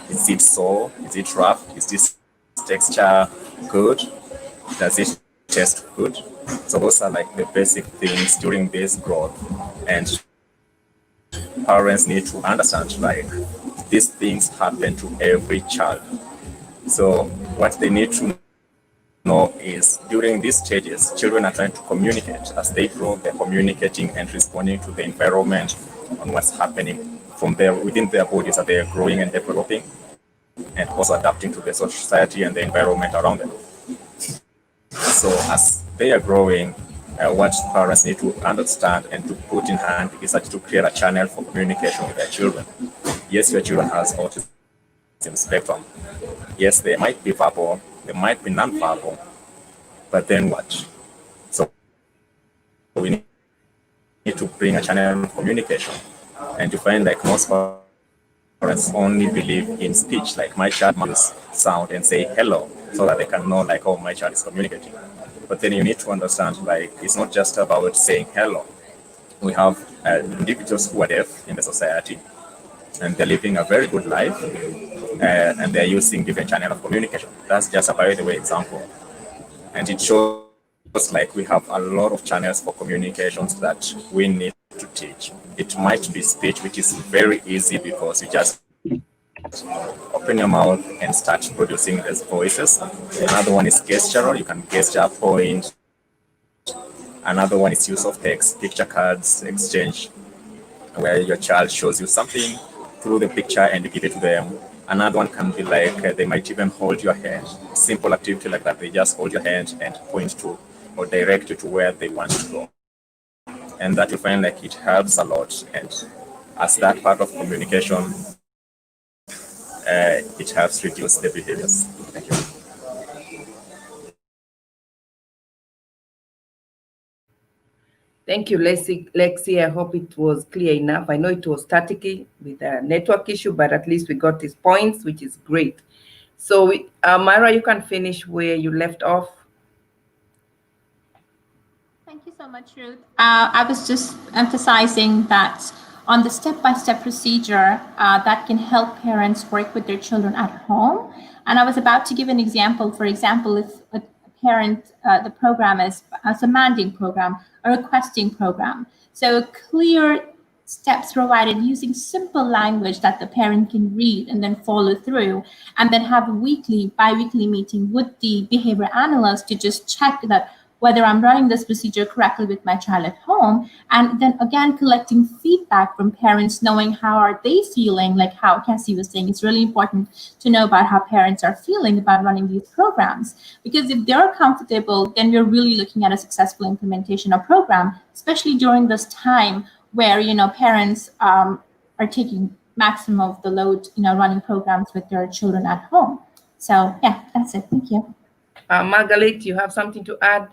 Is it sour? Is it rough? Is this texture good? Does it taste good? So those are like the basic things during this growth, and parents need to understand like these things happen to every child. So what they need to know is during these stages, children are trying to communicate. As they grow, they're communicating and responding to the environment on what's happening from within their bodies as they're growing and developing. and also adapting to the society and the environment around them. So as they are growing, what parents need to understand and to put in hand is that to create a channel for communication with their children. Yes, your children has autism spectrum. Yes, they might be verbal, they might be non-verbal, but then what? So we need to bring a channel of communication, and you find like most parents only believe in speech, like my child must use sound and say hello so that they can know like, oh, my child is communicating. But then you need to understand like it's not just about saying hello. We have individuals who are deaf in the society and they're living a very good life and they're using different channels of communication. That's just a by the way example. And it shows like we have a lot of channels for communications that we need to teach. It might be speech, which is very easy because you just open your mouth and start producing these voices. Another one is gestural. You can gesture, point. Another one is use of text, picture cards, exchange, where your child shows you something through the picture and you give it to them. Another one can be like they might even hold your hand. Simple activity like that. They just hold your hand and point to or direct you to where they want to go. And that you find like it helps a lot. And as that part of communication, it helps reduce the behaviors. Thank you. Thank you, Lexi. I hope it was clear enough. I know it was staticky with a network issue, but at least we got his points, which is great. So, Myra, you can finish where you left off. Thank you so much, Ruth. I was just emphasizing that on the step-by-step procedure that can help parents work with their children at home. And I was about to give an example. For example, if a parent, the program is a demanding program, a requesting program. So clear steps provided using simple language that the parent can read and then follow through, and then have a weekly, bi-weekly meeting with the behavior analyst to just check that whether I'm running this procedure correctly with my child at home, and then again collecting feedback from parents, knowing how are they feeling, like how Cassie was saying, it's really important to know about how parents are feeling about running these programs, because if they're comfortable, then we're really looking at a successful implementation of program, especially during this time where, you know, parents are taking maximum of the load, you know, running programs with their children at home. So yeah, that's it. Thank you. Margaret, you have something to add?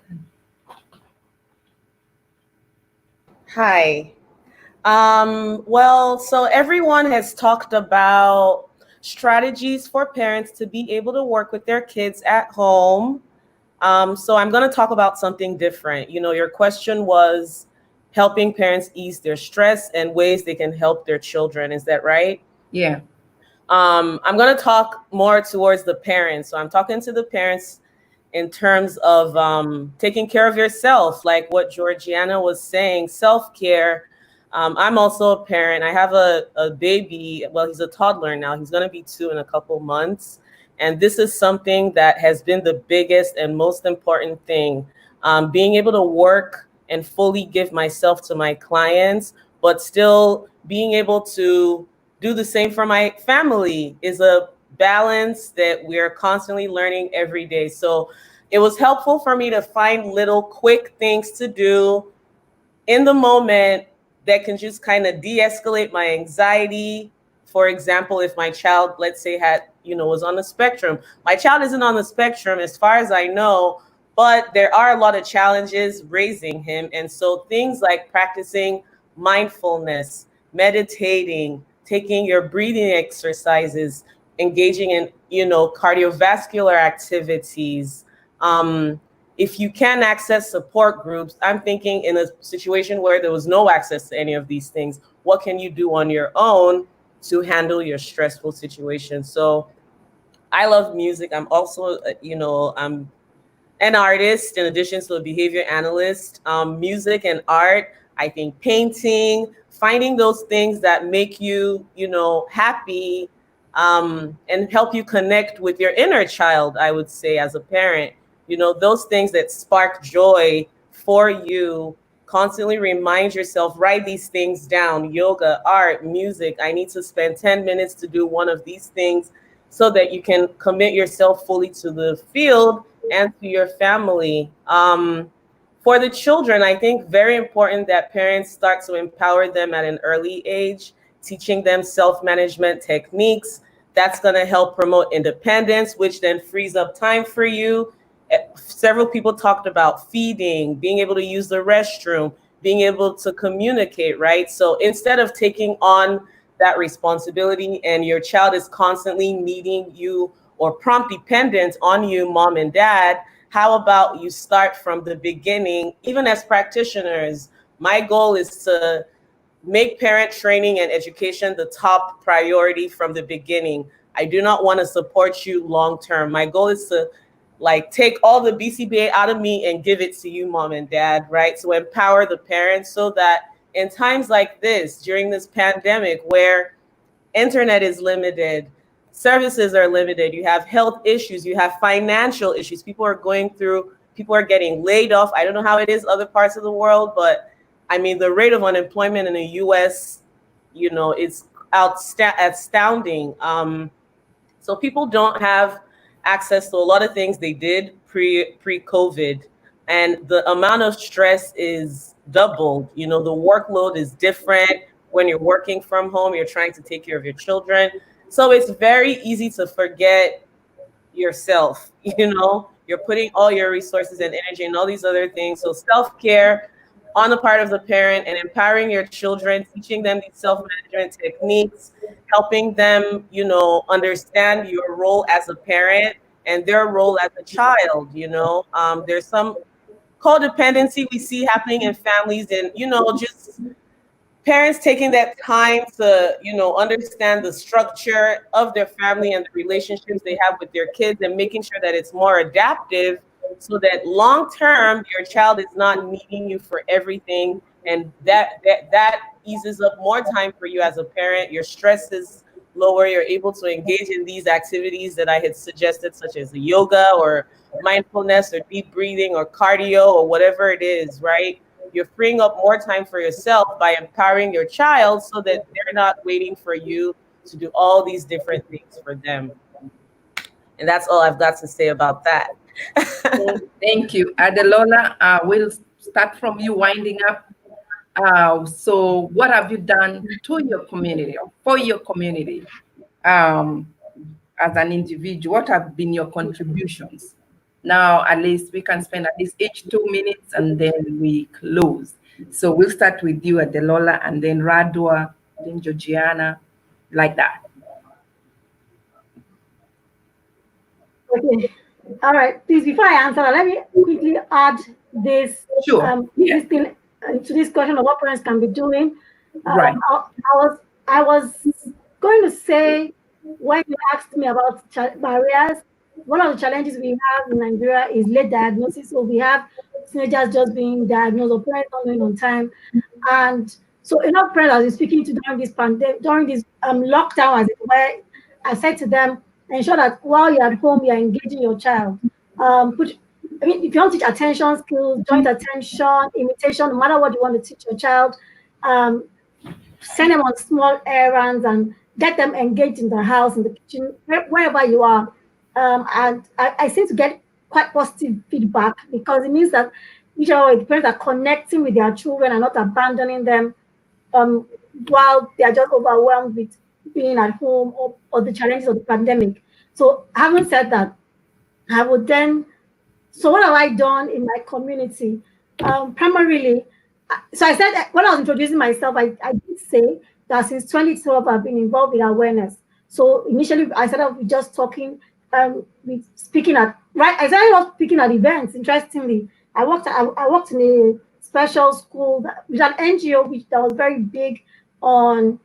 Hi. Well, so everyone has talked about strategies for parents to be able to work with their kids at home. So I'm going to talk about something different. You know, your question was helping parents ease their stress and ways they can help their children. Is that right? Yeah. I'm going to talk more towards the parents. So I'm talking to the parents in terms of taking care of yourself, like what Georgiana was saying, self-care. I'm also a parent. I have a baby. Well, he's a toddler now. He's going to be 2 in a couple months. And this is something that has been the biggest and most important thing. Being able to work and fully give myself to my clients, but still being able to do the same for my family is a balance that we're constantly learning every day. So it was helpful for me to find little quick things to do in the moment that can just kind of de-escalate my anxiety. For example, if my child, let's say, was on the spectrum. My child isn't on the spectrum as far as I know, but there are a lot of challenges raising him. And so things like practicing mindfulness, meditating, taking your breathing exercises, engaging in, cardiovascular activities. If you can access support groups, I'm thinking in a situation where there was no access to any of these things, what can you do on your own to handle your stressful situation? So I love music. I'm also, I'm an artist in addition to a behavior analyst. Music and art, I think painting, finding those things that make you, happy, and help you connect with your inner child, I would say, as a parent. Those things that spark joy for you, constantly remind yourself, write these things down: yoga, art, music. I need to spend 10 minutes to do one of these things so that you can commit yourself fully to the field and to your family. For the children, I think very important that parents start to empower them at an early age, teaching them self-management techniques. That's going to help promote independence, which then frees up time for you. Several people talked about feeding, being able to use the restroom, being able to communicate, right? So instead of taking on that responsibility and your child is constantly needing you or prompt dependent on you, mom and dad, how about you start from the beginning? Even as practitioners, my goal is to make parent training and education the top priority from the beginning. I do not want to support you long term. My goal is to take all the BCBA out of me and give it to you, mom and dad, right? So empower the parents so that in times like this, during this pandemic where internet is limited, services are limited, you have health issues, you have financial issues, people are getting laid off. I don't know how it is other parts of the world, but I mean, the rate of unemployment in the US, is astounding. So people don't have access to a lot of things they did pre-COVID. And the amount of stress is doubled. The workload is different. When you're working from home, you're trying to take care of your children. So it's very easy to forget yourself. You're putting all your resources and energy and all these other things. So self-care on the part of the parent and empowering your children, teaching them these self-management techniques, helping them, understand your role as a parent and their role as a child. There's some codependency we see happening in families, and just parents taking that time to understand the structure of their family and the relationships they have with their kids, and making sure that it's more adaptive so that long term your child is not needing you for everything, and that eases up more time for you as a parent. Your stress is lower, you're able to engage in these activities that I had suggested, such as the yoga or mindfulness or deep breathing or cardio or whatever it is, right? You're freeing up more time for yourself by empowering your child so that they're not waiting for you to do all these different things for them. And that's all I've got to say about that. Thank you. Adelola, we'll start from you winding up. So what have you done to your community or for your community as an individual? What have been your contributions? Now, at least we can spend at least each 2 minutes and then we close. So we'll start with you, Adelola, and then Radwa, then Georgiana, like that. Okay. All right. Please, before I answer, let me quickly add this, Sure. this thing to this question of what parents can be doing. Right. I was going to say, when you asked me about barriers, one of the challenges we have in Nigeria is late diagnosis. So we have teenagers just being diagnosed or parents not knowing on time. And so enough parents I've been speaking to during this pandemic, during this lockdown, as it were, I said to them, ensure that while you're at home, you're engaging your child. If you want to teach attention skills, joint attention, imitation, no matter what you want to teach your child, send them on small errands and get them engaged in the house, in the kitchen, wherever you are. And I seem to get quite positive feedback, because it means that the parents are connecting with their children and not abandoning them while they are just overwhelmed with being at home or the challenges of the pandemic. So having said that, I would then, so what have I done in my community? Primarily, so I said when I was introducing myself, I did say that since 2012 I've been involved in awareness. So initially I started off with just talking, with speaking at, right? I started off speaking at events. Interestingly, I worked in a special school with an NGO that was very big on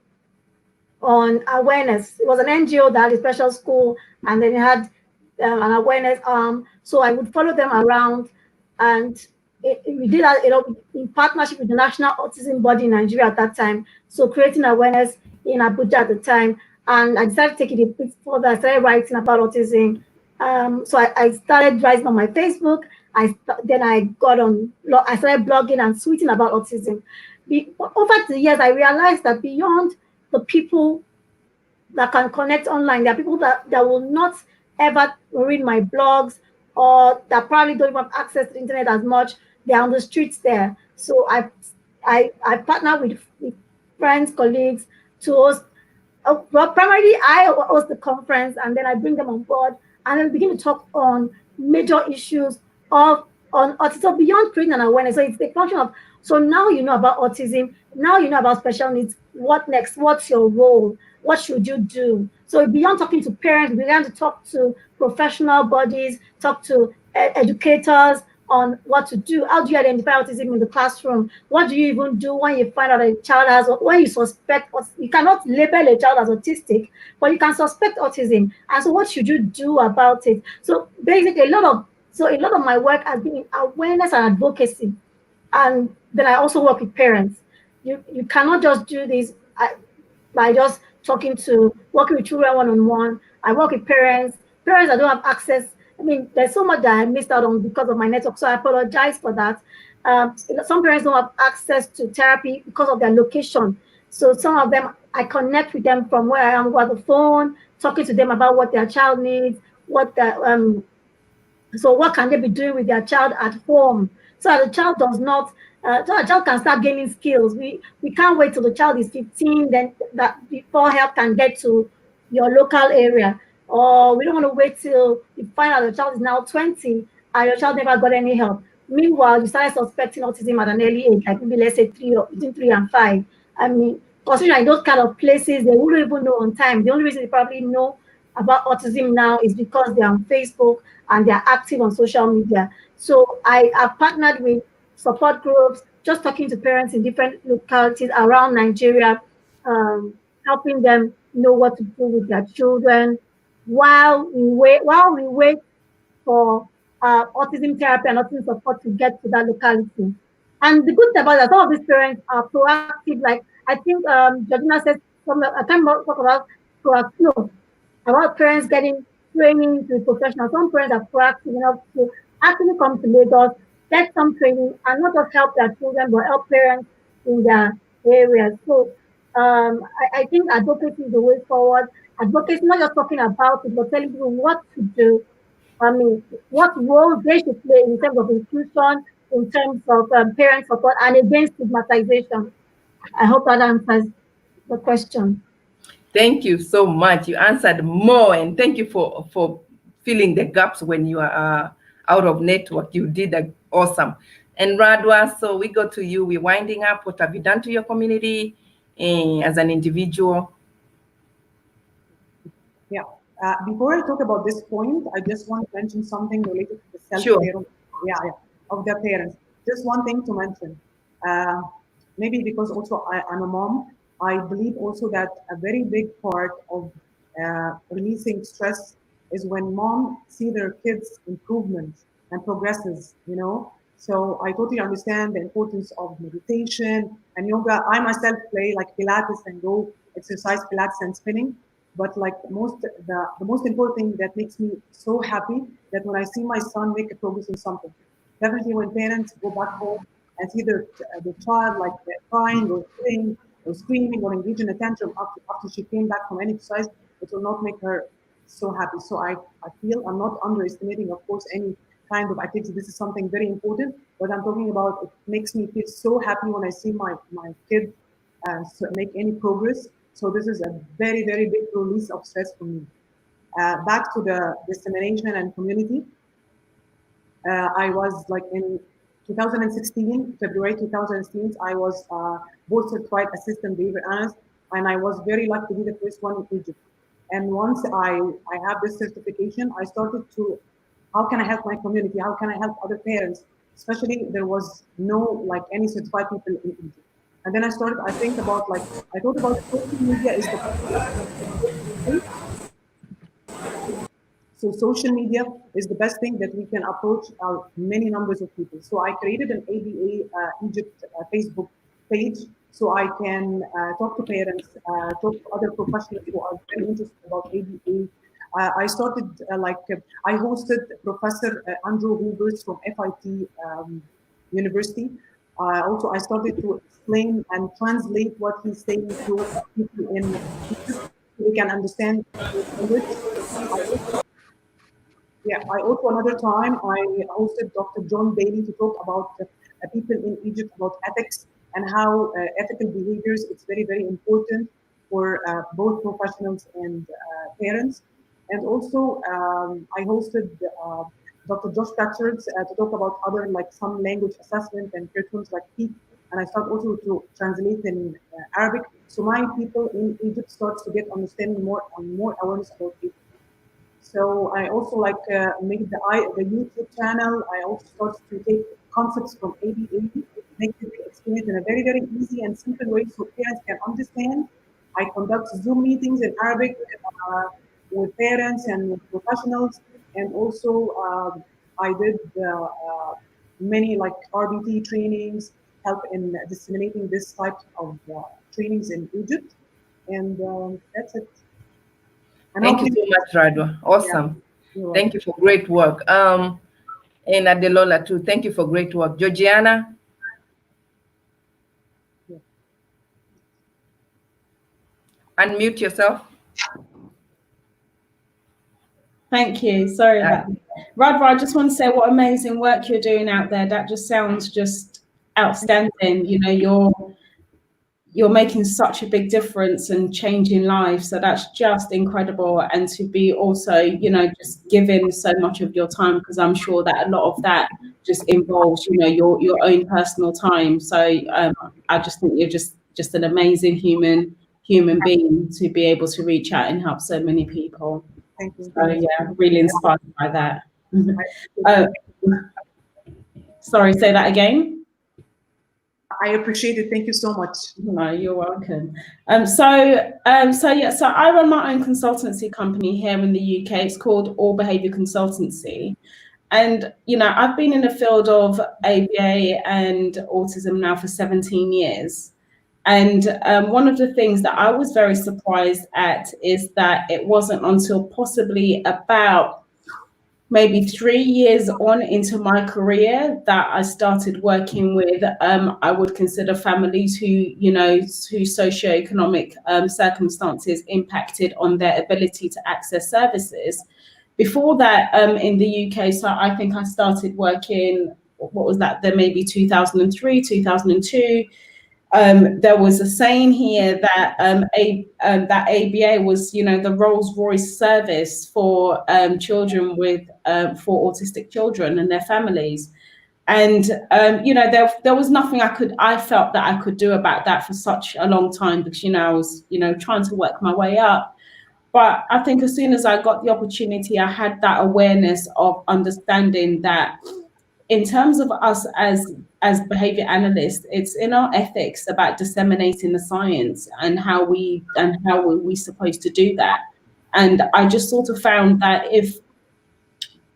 awareness. It was an NGO that had a special school, and then it had an awareness arm. So I would follow them around, and we did that, in partnership with the National Autism Body in Nigeria at that time. So creating awareness in Abuja at the time, and I decided to take it a bit further. I started writing about autism. So I started writing on my Facebook. I started blogging and tweeting about autism. Over the years, I realized that beyond the people that can connect online. There are people that will not ever read my blogs, or that probably don't even have access to the internet as much. They're on the streets there. So I partner with friends, colleagues to host. Well, primarily I host the conference, and then I bring them on board, and then begin to talk on major issues of on autism. So beyond creating an awareness, so it's the function of, so now you know about autism, now you know about special needs. What next? What's your role? What should you do? So beyond talking to parents, we began to talk to professional bodies, talk to educators on what to do. How do you identify autism in the classroom? What do you even do when you find out a child has, when you suspect, you cannot label a child as autistic, but you can suspect autism. And so what should you do about it? So basically a lot of my work has been in awareness and advocacy. And then I also work with parents. You cannot just do this by just working with children one-on-one. I work with parents that don't have access. I mean, there's so much that I missed out on because of my network, so I apologize for that. Some parents don't have access to therapy because of their location. So some of them, I connect with them from where I am over the phone, talking to them about what their child needs, so what can they be doing with their child at home, so that the child does not, so the child can start gaining skills. We can't wait till the child is 15, then that before help can get to your local area. Or we don't want to wait till you find out the child is now 20 and your child never got any help. Meanwhile, you started suspecting autism at an early age, like maybe let's say between 3 and 5. I mean, considering those kind of places, they wouldn't even know on time. The only reason they probably know about autism now is because they're on Facebook and they're active on social media. So I have partnered with support groups, just talking to parents in different localities around Nigeria, helping them know what to do with their children while we wait for autism therapy and autism support to get to that locality. And the good thing about that, some of these parents are proactive. Like I think Georgina said, I can't remember talk about proactive. No, about parents getting training to professionals. Some parents are proactive enough to actually come to Lagos, get some training, and not just help their children, but help parents in their areas. So I think advocacy is the way forward. Advocacy, not just talking about it, but telling people what to do. I mean, what role they should play in terms of inclusion, in terms of parent support, and against stigmatization. I hope that answers the question. Thank you so much. You answered more, and thank you for filling the gaps when you are out of network. You did awesome. And Radwa, so we go to you. We're winding up. What have you done to your community as an individual? Yeah. Before I talk about this point, I just want to mention something related to the Sure. self-care of the parents. Just one thing to mention. Maybe because also I'm a mom, I believe also that a very big part of releasing stress is when mom see their kids' improvement and progresses, So I totally understand the importance of meditation and yoga. I myself play like Pilates and go exercise Pilates and spinning. But like the most important thing that makes me so happy that when I see my son make a progress in something. Definitely when parents go back home and see the child like crying or sitting or screaming or engaging in a tantrum after she came back from any exercise, it will not make her so happy. So I feel I'm not underestimating, of course, any kind of activity. This is something very important, but I'm talking about it makes me feel so happy when I see my kid make any progress. So this is a very, very big release of stress for me. Back to the dissemination and community. I was like in 2016, February 2016, I was board certified assistant behavior analyst, and I was very lucky to be the first one in Egypt. And once I have this certification, I started to, how can I help my community? How can I help other parents? Especially there was no like any certified people in Egypt. And then I thought about social media is the best. So social media is the best thing that we can approach many numbers of people. So I created an ABA Egypt Facebook page so I can talk to parents, talk to other professionals who are very interested about ABA. I started I hosted Professor Andrew Hoovers from FIT University. Also, I started to explain and translate what he's saying to people in Egypt. we can understand English. Yeah, I also another time I hosted Dr. John Bailey to talk about people in Egypt about ethics and how ethical behaviors it's very important for both professionals and parents. And also I hosted Dr. Josh Tatchard to talk about other like some language assessment and curriculums like PEAK. And I start also to translate in Arabic, so my people in Egypt starts to get understanding more and more awareness about it. So I also like made the YouTube channel. I also started to take concepts from ABA, make it explain it in a very easy and simple way so parents can understand. I conduct Zoom meetings in Arabic with parents and with professionals, and also I did many like RBT trainings, help in disseminating this type of trainings in Egypt, and that's it. And Thank you so much, Radwa. Awesome. Yeah, thank you for great work. And Adelola too. Thank you for great work. Georgiana. Yeah. Unmute yourself. Thank you. Sorry about that. Radwa, I just want to say what amazing work you're doing out there. That just sounds just outstanding. You know, you're making such a big difference and changing lives. So that's just incredible. And to be also, you know, just giving so much of your time, because I'm sure that a lot of that just involves, you know, your own personal time. So I just think you're just an amazing human being to be able to reach out and help so many people. Thank you. So yeah, really inspired by that. Sorry, say that again. I appreciate it. Thank you so much. No, you're welcome. So I run my own consultancy company here in the UK. It's called All Behaviour Consultancy. And, you know, I've been in the field of ABA and autism now for 17 years. And one of the things that I was very surprised at is that it wasn't until possibly about maybe 3 years on into my career that I started working with, I would consider families who, you know, whose socioeconomic circumstances impacted on their ability to access services. Before that, in the UK, so I think I started working, what was that, then maybe 2003, 2002. There was a saying here that that ABA was, you know, the Rolls-Royce service for children with for autistic children and their families, and you know, there was nothing I felt that I could do about that for such a long time, because, you know, I was, you know, trying to work my way up. But I think as soon as I got the opportunity, I had that awareness of understanding that in terms of us as behavior analysts, it's in our ethics about disseminating the science and how we supposed to do that. And I just sort of found that if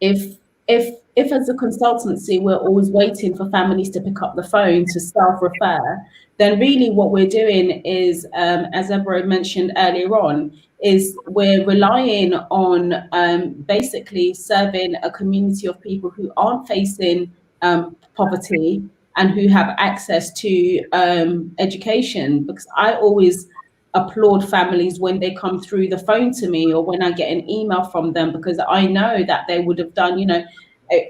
as a consultancy we're always waiting for families to pick up the phone to self-refer, then really what we're doing is, as Ebro mentioned earlier on, is we're relying on basically serving a community of people who aren't facing poverty and who have access to education. Because I always applaud families when they come through the phone to me or when I get an email from them, because I know that they would have done, you know,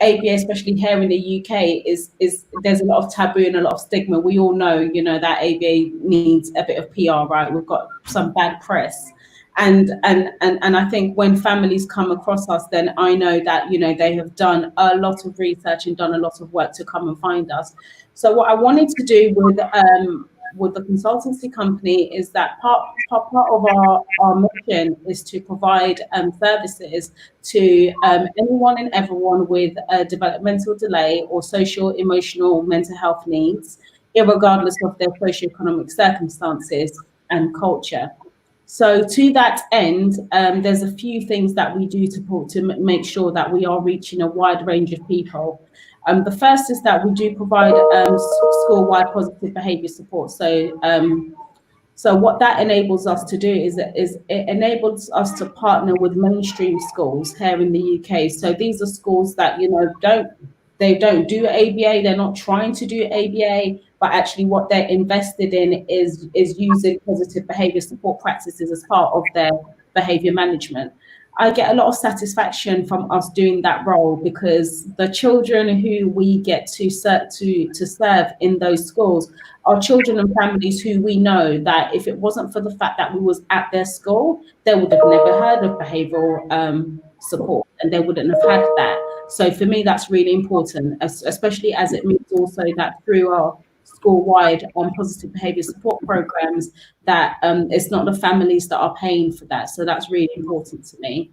ABA, especially here in the UK, is there's a lot of taboo and a lot of stigma. We all know, you know, that ABA needs a bit of PR, right? We've got some bad press. And I think when families come across us, then I know that, you know, they have done a lot of research and done a lot of work to come and find us. So what I wanted to do with the consultancy company is that part of our mission is to provide services to anyone and everyone with a developmental delay or social, emotional, mental health needs, irregardless of their socioeconomic circumstances and culture. So to that end, there's a few things that we do to make sure that we are reaching a wide range of people. The first is that we do provide school-wide positive behaviour support. So what that enables us to do is it enables us to partner with mainstream schools here in the UK. So these are schools that, you know, they don't do ABA, they're not trying to do ABA, but actually what they're invested in is using positive behavior support practices as part of their behavior management. I get a lot of satisfaction from us doing that role, because the children who we get to serve in those schools are children and families who we know that if it wasn't for the fact that we was at their school, they would have never heard of behavioral support, and they wouldn't have had that. So for me, that's really important, especially as it means also that through our school-wide positive behavior support programs, that it's not the families that are paying for that. So that's really important to me.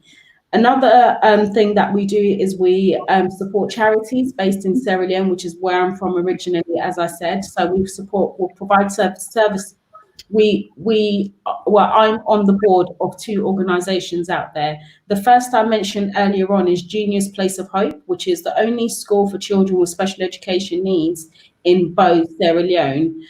Another thing that we do is we support charities based in Sierra Leone, which is where I'm from originally, as I said. So we'll provide service. I'm on the board of 2 organizations out there. The first I mentioned earlier on is Junior's Place of Hope, which is the only school for children with special education needs in both Sierra Leone,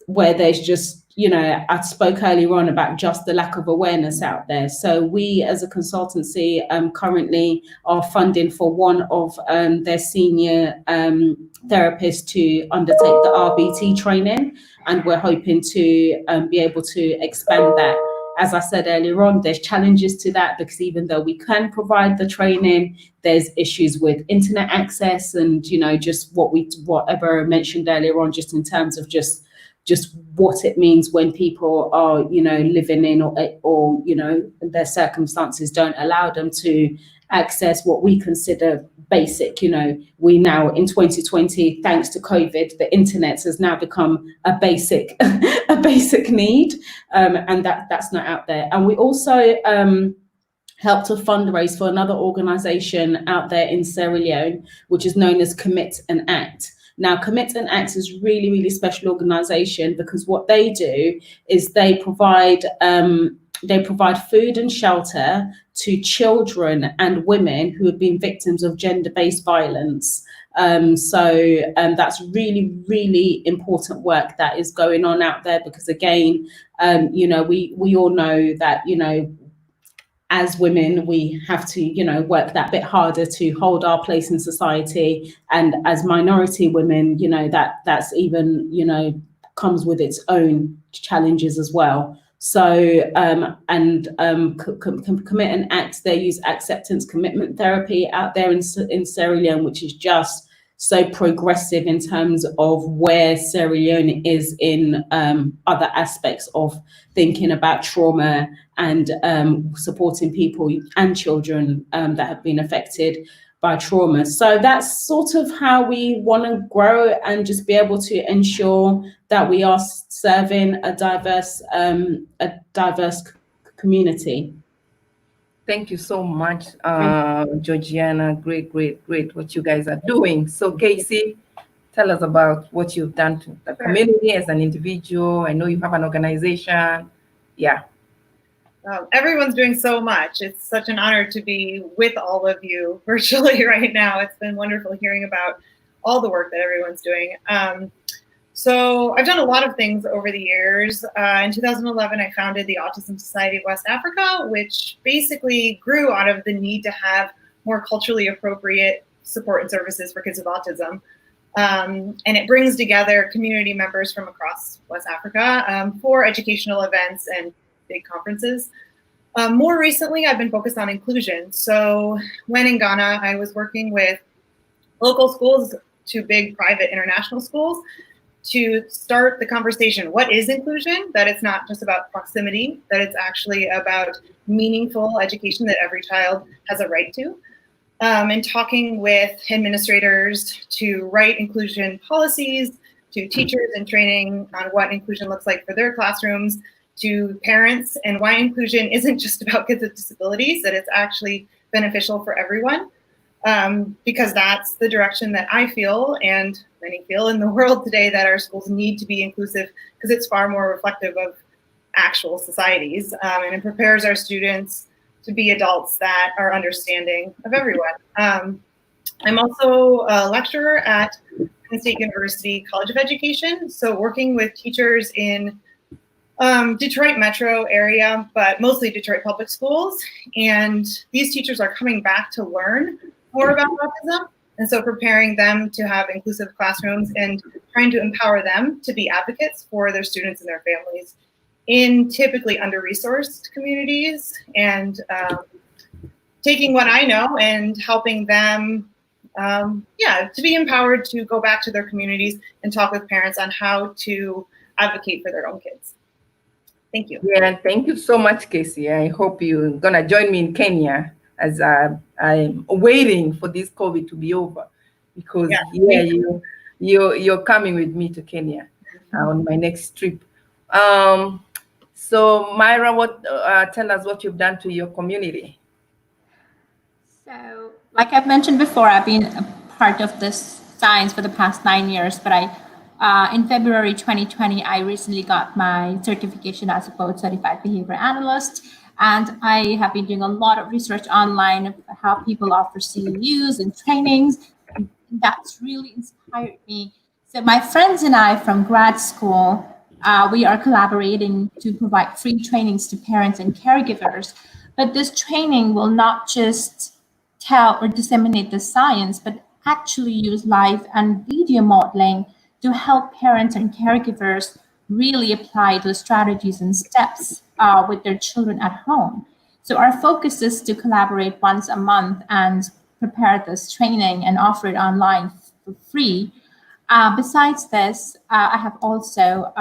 where there's just, I spoke earlier on about just the lack of awareness out there. So we as a consultancy currently are funding for one of their senior therapists to undertake the RBT training, and we're hoping to be able to expand that. As I said earlier on, there's challenges to that, because even though we can provide the training, there's issues with internet access and, just whatever I mentioned earlier on, just in terms of just what it means when people are, living in or their circumstances don't allow them to access what we consider basic. We now in 2020, thanks to COVID, the internet has now become a basic a basic need, and that's not out there. And we also helped to fundraise for another organization out there in Sierra Leone, which is known as Commit and Act. Now, Commit and Act is really, really special organization, because what they do is they provide food and shelter to children and women who have been victims of gender-based violence. So that's really, really important work that is going on out there, because again, we all know that, as women, we have to, work that bit harder to hold our place in society. And as minority women, that's even, comes with its own challenges as well. So, Commit and Act, they use acceptance commitment therapy out there in Sierra Leone, which is just so progressive in terms of where Sierra Leone is in other aspects of thinking about trauma and supporting people and children that have been affected by trauma. So that's sort of how we want to grow and just be able to ensure that we are serving a diverse community. Thank you so much, Georgiana. Great what you guys are doing. So Casey, tell us about what you've done to the community as an individual. I know you have an organization. Yeah. Everyone's doing so much. It's such an honor to be with all of you virtually right now. It's been wonderful hearing about all the work that everyone's doing. So I've done a lot of things over the years. In 2011, I founded the Autism Society of West Africa, which basically grew out of the need to have more culturally appropriate support and services for kids with autism. And it brings together community members from across West Africa for educational events and big conferences. More recently, I've been focused on inclusion. So when in Ghana, I was working with local schools to big private international schools to start the conversation. What is inclusion? That it's not just about proximity, that it's actually about meaningful education that every child has a right to. And talking with administrators to write inclusion policies, to teachers and training on what inclusion looks like for their classrooms, to parents and why inclusion isn't just about kids with disabilities, that it's actually beneficial for everyone. Because that's the direction that I feel and many feel in the world today, that our schools need to be inclusive, because it's far more reflective of actual societies, and it prepares our students to be adults that are understanding of everyone. I'm also a lecturer at Penn State University College of Education, so working with teachers in Detroit metro area, but mostly Detroit public schools. And these teachers are coming back to learn more about autism. And so preparing them to have inclusive classrooms and trying to empower them to be advocates for their students and their families in typically under-resourced communities, and taking what I know and helping them, to be empowered to go back to their communities and talk with parents on how to advocate for their own kids. Thank you. Yeah, thank you so much, Casey. I hope you're gonna join me in Kenya as I'm waiting for this COVID to be over, because you're coming with me to Kenya on my next trip. So Myra, tell us what you've done to your community. So, like I've mentioned before, I've been a part of this science for the past 9 years, but in February 2020, I recently got my certification as a board certified behavior analyst. And I have been doing a lot of research online of how people offer CEUs and trainings. And that's really inspired me. So my friends and I from grad school, we are collaborating to provide free trainings to parents and caregivers. But this training will not just tell or disseminate the science, but actually use live and video modeling to help parents and caregivers really apply those strategies and steps with their children at home. So our focus is to collaborate once a month and prepare this training and offer it online for free. Besides this, I have also,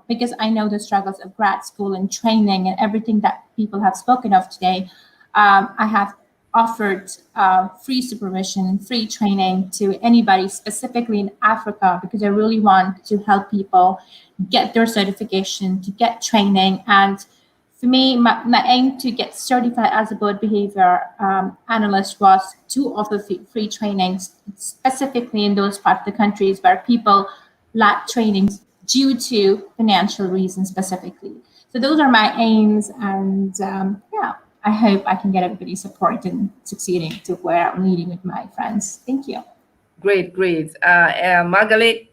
because I know the struggles of grad school and training and everything that people have spoken of today, I have offered free supervision, free training to anybody, specifically in Africa, because I really want to help people get their certification, to get training. And for me, my aim to get certified as a board behavior analyst was to offer free trainings, specifically in those parts of the countries where people lack trainings due to financial reasons specifically. So those are my aims, and I hope I can get everybody's support in succeeding to where I'm leading with my friends. Thank you. Great. Margaret.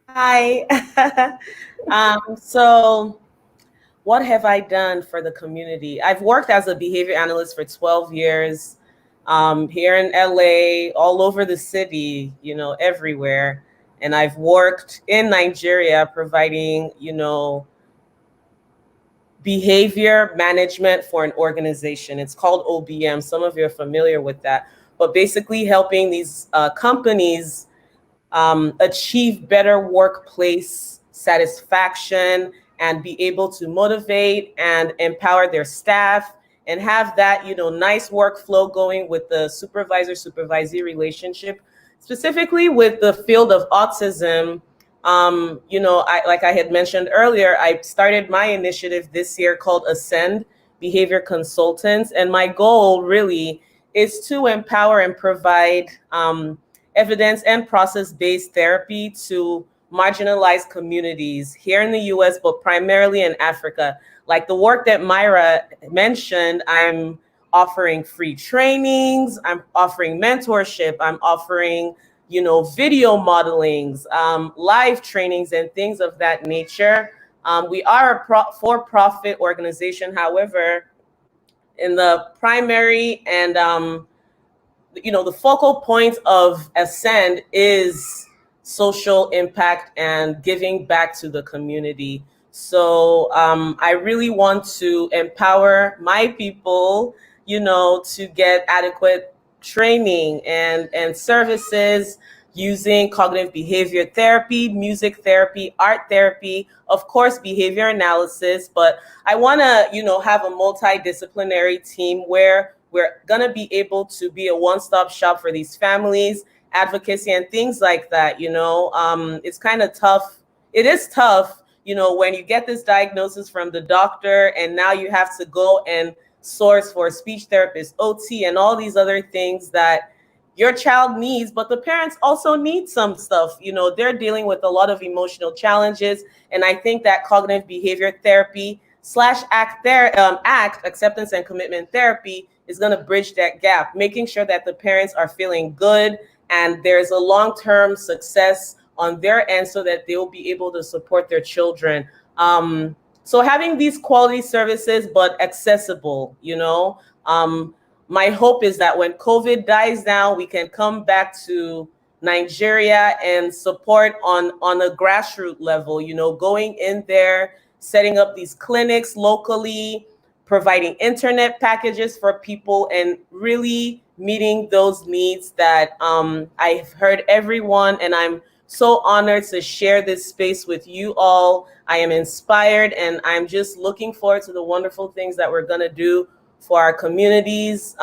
Hi. So what have I done for the community? I've worked as a behavior analyst for 12 years here in LA, all over the city, everywhere. And I've worked in Nigeria providing, behavior management for an organization. It's called OBM. Some of you are familiar with that. But basically helping these companies achieve better workplace satisfaction and be able to motivate and empower their staff and have that, nice workflow going with the supervisor-supervisee relationship, specifically with the field of autism. Like I had mentioned earlier, I started my initiative this year called Ascend Behavior Consultants. And my goal really is to empower and provide evidence and process-based therapy to marginalized communities here in the US, but primarily in Africa. Like the work that Myra mentioned, I'm offering free trainings, I'm offering mentorship, I'm offering video modelings, live trainings, and things of that nature. We are a for-profit organization. However, in the primary and the focal point of Ascend is social impact and giving back to the community. So I really want to empower my people, to get adequate training and services using cognitive behavior therapy, music therapy, art therapy, of course, behavior analysis. But I want to, have a multidisciplinary team where we're going to be able to be a one-stop shop for these families, advocacy, and things like that. It's kind of tough. It is tough, when you get this diagnosis from the doctor and now you have to go and source for a speech therapist, OT, and all these other things that your child needs, but the parents also need some stuff. They're dealing with a lot of emotional challenges. And I think that cognitive behavior therapy / ACT acceptance and commitment therapy is going to bridge that gap, making sure that the parents are feeling good and there's a long-term success on their end so that they'll be able to support their children. So having these quality services, but accessible, my hope is that when COVID dies down, we can come back to Nigeria and support on a grassroots level, you know, going in there, setting up these clinics locally, providing internet packages for people, and really meeting those needs that I've heard everyone, and I'm so honored to share this space with you all. I am inspired, and I'm just looking forward to the wonderful things that we're going to do for our communities,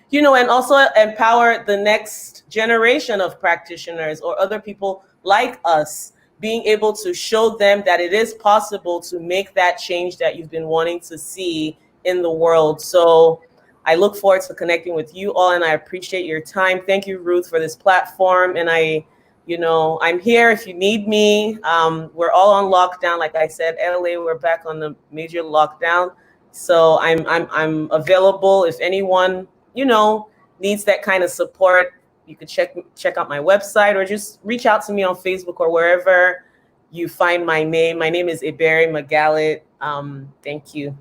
you know, and also empower the next generation of practitioners or other people like us, being able to show them that it is possible to make that change that you've been wanting to see in the world. So I look forward to connecting with you all, and I appreciate your time. Thank you, Ruth, for this platform. And you know, I'm here if you need me. We're all on lockdown. Like I said, LA, we're back on the major lockdown. So I'm available if anyone, you know, needs that kind of support. You could check out my website or just reach out to me on Facebook or wherever you find my name. My name is Ebere Magalit. Thank you.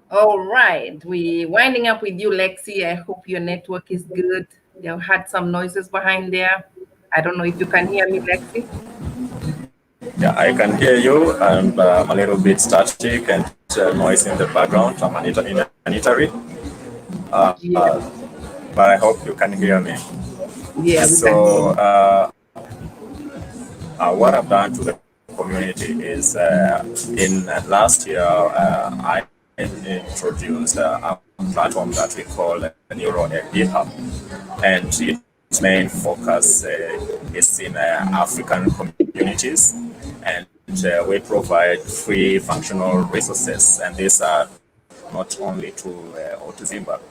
All right, we winding up with you, Lexi. I hope your network is good. You had some noises behind there. I don't know if you can hear me, Lexi. Yeah, I can hear you, and I'm a little bit static and noise in the background. I'm in Italy, but I hope you can hear me. Yeah. So, what I've done to the community is in last year, I introduced a platform that we call the Neuro Hub, and its main focus is in African communities, and we provide free functional resources, and these are not only to autism but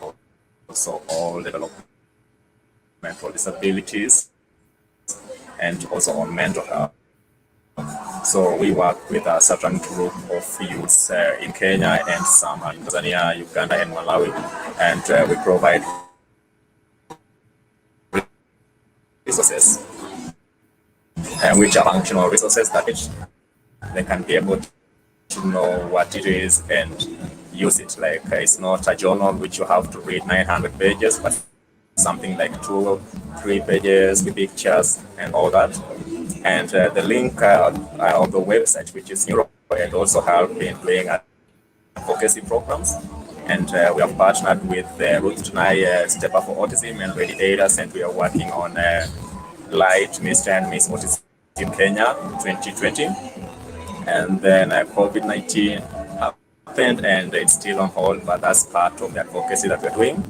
also all developmental disabilities and also on mental health. So we work with a certain group of youths in Kenya and some in Tanzania, Uganda, and Malawi, and we provide resources, which are functional resources that they can be able to know what it is and use it. Like it's not a journal which you have to read 900 pages, but something like 2 or 3 pages with pictures and all that. And the link of the website, which is Neuro, and also have been doing advocacy programs. And we have partnered with Ruth Tunai, Step Up for Autism, and Ready Daters, and we are working on Light, Mr. and Miss Autism in Kenya 2020. And then COVID-19 happened, and it's still on hold, but that's part of the advocacy that we're doing.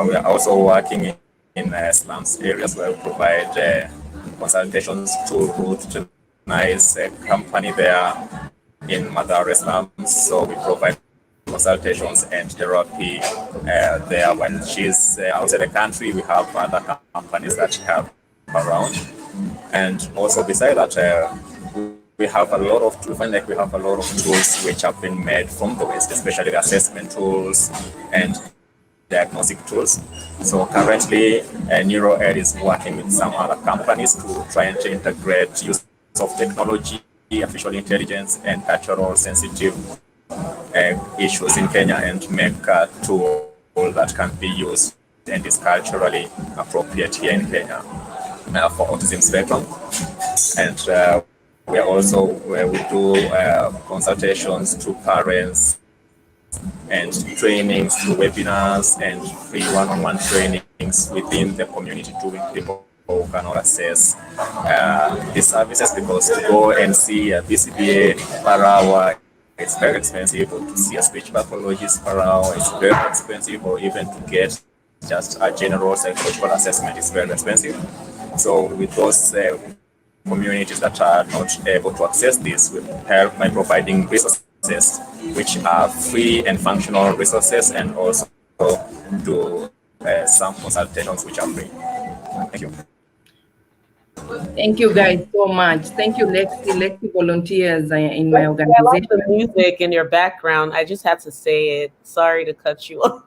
We are also working in slums areas where we provide consultations to Ruth Tunai's company there in Madare slums. So we provide consultations and therapy there when she's outside the country. We have other companies that have around, and also beside that, we have a lot of tools which have been made from the West, especially the assessment tools and diagnostic tools. So currently, NeuroEd is working with some other companies to try and integrate use of technology, artificial intelligence, and cultural sensitive issues in Kenya, and make a tool that can be used and is culturally appropriate here in Kenya for autism spectrum. And we are also where we do consultations to parents and trainings through webinars and free one-on-one trainings within the community to people who cannot access these services, because to go and see a BCBA per hour, it's very expensive. To see a speech pathologist per hour, it's very expensive, or even to get just a general psychological assessment is very expensive. So with those communities that are not able to access this, we help by providing resources which are free and functional resources, and also do some consultations which are free. Thank you. Thank you guys so much. Thank you, Lexi. Lexi volunteers in my I organization. love the music in your background. I just had to say it. Sorry to cut you off.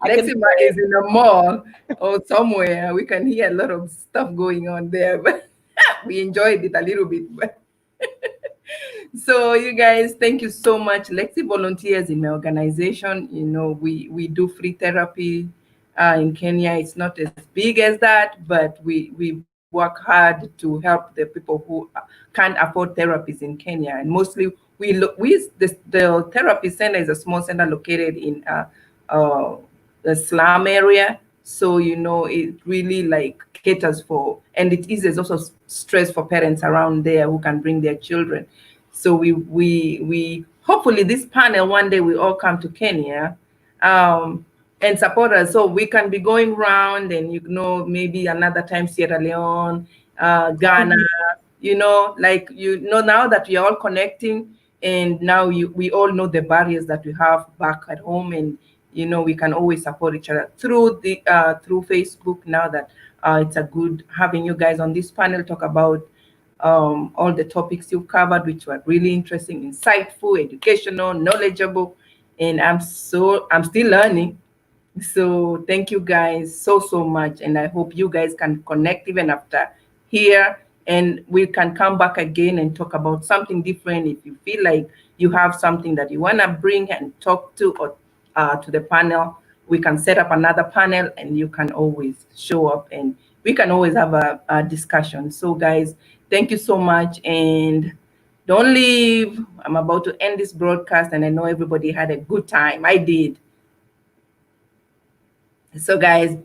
Lexi is in a mall or somewhere. We can hear a lot of stuff going on there, but we enjoyed it a little bit. But So you guys, thank you so much. Lexi volunteers in my organization. You know, we do free therapy in Kenya. It's not as big as that, but we work hard to help the people who can't afford therapies in Kenya. And mostly the therapy center is a small center located in the slum area. So you know, it really like caters for, and it eases also stress for parents around there who can bring their children. So we hopefully this panel one day we all come to Kenya and support us, so we can be going around, and you know, maybe another time Sierra Leone, Ghana, you know, like, you know, now that we are all connecting, and now we all know the barriers that we have back at home, and you know, we can always support each other through the through Facebook. Now that it's a good having you guys on this panel talk about all the topics you covered, which were really interesting, insightful, educational, knowledgeable, and I'm still learning. So thank you guys so much, and I hope you guys can connect even after here, and we can come back again and talk about something different. If you feel like you have something that you want to bring and talk to, or to the panel, we can set up another panel, and you can always show up, and we can always have a discussion. So guys, thank you so much, and don't leave. I'm about to end this broadcast, and I know everybody had a good time. I did. So guys,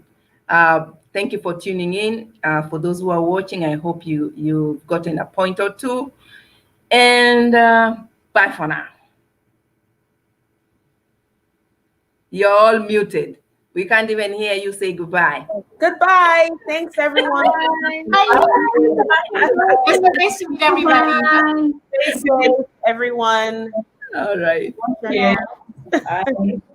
thank you for tuning in. For those who are watching, I hope you've gotten a point or two. And bye for now. You're all muted. We can't even hear you say goodbye. Goodbye. Thanks, everyone. Bye. It was nice to meet everybody. Stay safe, everyone. All right. Yeah. Bye.